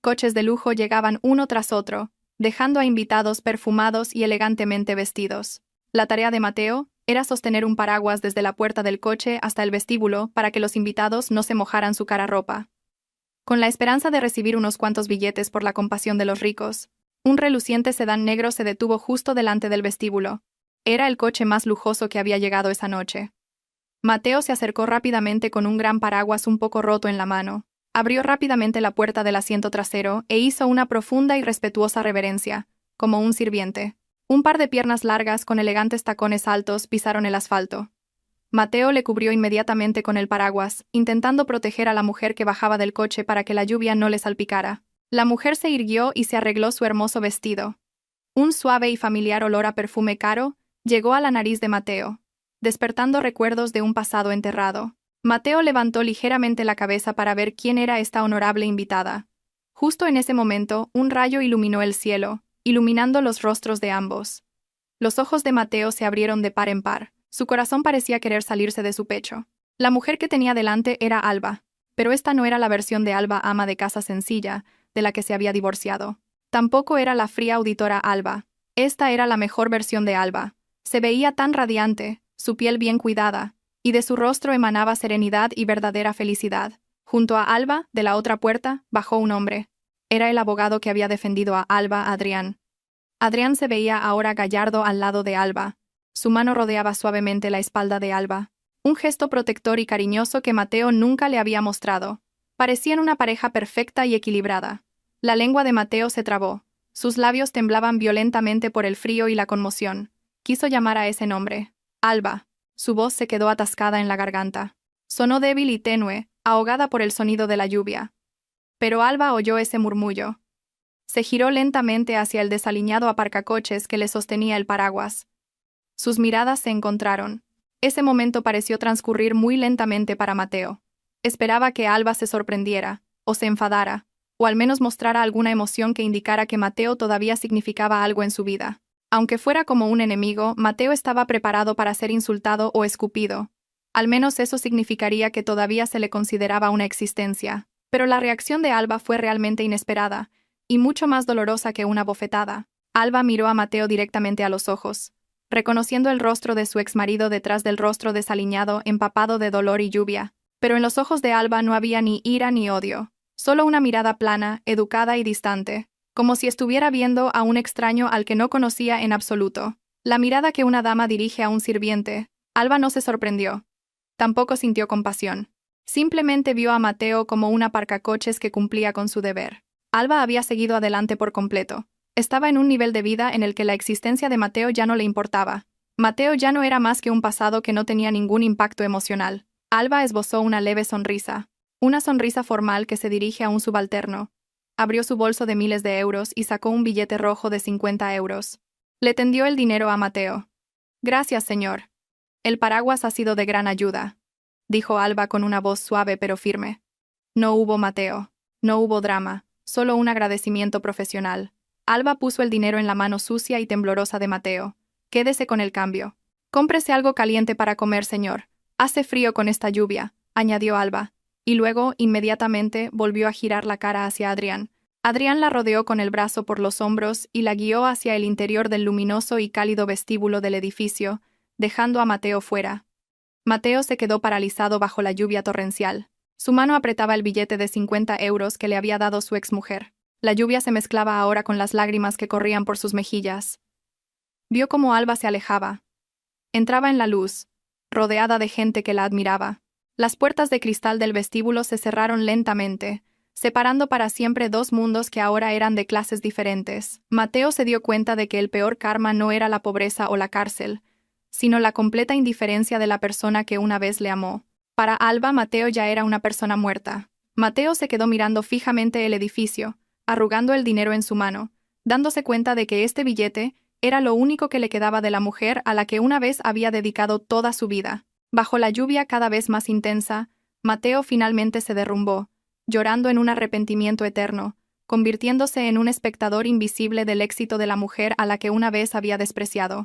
Coches de lujo llegaban uno tras otro, dejando a invitados perfumados y elegantemente vestidos. La tarea de Mateo era sostener un paraguas desde la puerta del coche hasta el vestíbulo para que los invitados no se mojaran su cara ropa. Con la esperanza de recibir unos cuantos billetes por la compasión de los ricos, un reluciente sedán negro se detuvo justo delante del vestíbulo. Era el coche más lujoso que había llegado esa noche. Mateo se acercó rápidamente con un gran paraguas un poco roto en la mano. Abrió rápidamente la puerta del asiento trasero e hizo una profunda y respetuosa reverencia, como un sirviente. Un par de piernas largas con elegantes tacones altos pisaron el asfalto. Mateo le cubrió inmediatamente con el paraguas, intentando proteger a la mujer que bajaba del coche para que la lluvia no le salpicara. La mujer se irguió y se arregló su hermoso vestido. Un suave y familiar olor a perfume caro llegó a la nariz de Mateo, despertando recuerdos de un pasado enterrado. Mateo levantó ligeramente la cabeza para ver quién era esta honorable invitada. Justo en ese momento, un rayo iluminó el cielo, iluminando los rostros de ambos. Los ojos de Mateo se abrieron de par en par. Su corazón parecía querer salirse de su pecho. La mujer que tenía delante era Alba, pero esta no era la versión de Alba, ama de casa sencilla, de la que se había divorciado. Tampoco era la fría auditora Alba. Esta era la mejor versión de Alba. Se veía tan radiante, su piel bien cuidada, y de su rostro emanaba serenidad y verdadera felicidad. Junto a Alba, de la otra puerta, bajó un hombre. Era el abogado que había defendido a Alba, Adrián. Adrián se veía ahora gallardo al lado de Alba. Su mano rodeaba suavemente la espalda de Alba. Un gesto protector y cariñoso que Mateo nunca le había mostrado. Parecían una pareja perfecta y equilibrada. La lengua de Mateo se trabó. Sus labios temblaban violentamente por el frío y la conmoción. Quiso llamar a ese nombre. Alba. Su voz se quedó atascada en la garganta. Sonó débil y tenue, ahogada por el sonido de la lluvia. Pero Alba oyó ese murmullo. Se giró lentamente hacia el desaliñado aparcacoches que le sostenía el paraguas. Sus miradas se encontraron. Ese momento pareció transcurrir muy lentamente para Mateo. Esperaba que Alba se sorprendiera, o se enfadara, o al menos mostrara alguna emoción que indicara que Mateo todavía significaba algo en su vida. Aunque fuera como un enemigo, Mateo estaba preparado para ser insultado o escupido. Al menos eso significaría que todavía se le consideraba una existencia. Pero la reacción de Alba fue realmente inesperada, y mucho más dolorosa que una bofetada. Alba miró a Mateo directamente a los ojos. reconociendo el rostro de su exmarido detrás del rostro desaliñado, empapado de dolor y lluvia. Pero en los ojos de Alba no había ni ira ni odio, solo una mirada plana, educada y distante, como si estuviera viendo a un extraño al que no conocía en absoluto. La mirada que una dama dirige a un sirviente. Alba no se sorprendió. Tampoco sintió compasión. Simplemente vio a Mateo como un aparcacoches que cumplía con su deber. Alba había seguido adelante por completo. Estaba en un nivel de vida en el que la existencia de Mateo ya no le importaba. Mateo ya no era más que un pasado que no tenía ningún impacto emocional. Alba esbozó una leve sonrisa. Una sonrisa formal que se dirige a un subalterno. Abrió su bolso de miles de euros y sacó un billete rojo de 50 euros. Le tendió el dinero a Mateo. «Gracias, señor. El paraguas ha sido de gran ayuda», dijo Alba con una voz suave pero firme. No hubo Mateo. No hubo drama. Solo un agradecimiento profesional. Alba puso el dinero en la mano sucia y temblorosa de Mateo. «Quédese con el cambio. Cómprese algo caliente para comer, señor. Hace frío con esta lluvia», añadió Alba. Y luego, inmediatamente, volvió a girar la cara hacia Adrián. Adrián la rodeó con el brazo por los hombros y la guió hacia el interior del luminoso y cálido vestíbulo del edificio, dejando a Mateo fuera. Mateo se quedó paralizado bajo la lluvia torrencial. Su mano apretaba el billete de 50 euros que le había dado su exmujer. La lluvia se mezclaba ahora con las lágrimas que corrían por sus mejillas. Vio cómo Alba se alejaba. Entraba en la luz, rodeada de gente que la admiraba. Las puertas de cristal del vestíbulo se cerraron lentamente, separando para siempre dos mundos que ahora eran de clases diferentes. Mateo se dio cuenta de que el peor karma no era la pobreza o la cárcel, sino la completa indiferencia de la persona que una vez le amó. Para Alba, Mateo ya era una persona muerta. Mateo se quedó mirando fijamente el edificio, arrugando el dinero en su mano, dándose cuenta de que este billete era lo único que le quedaba de la mujer a la que una vez había dedicado toda su vida. Bajo la lluvia cada vez más intensa, Mateo finalmente se derrumbó, llorando en un arrepentimiento eterno, convirtiéndose en un espectador invisible del éxito de la mujer a la que una vez había despreciado.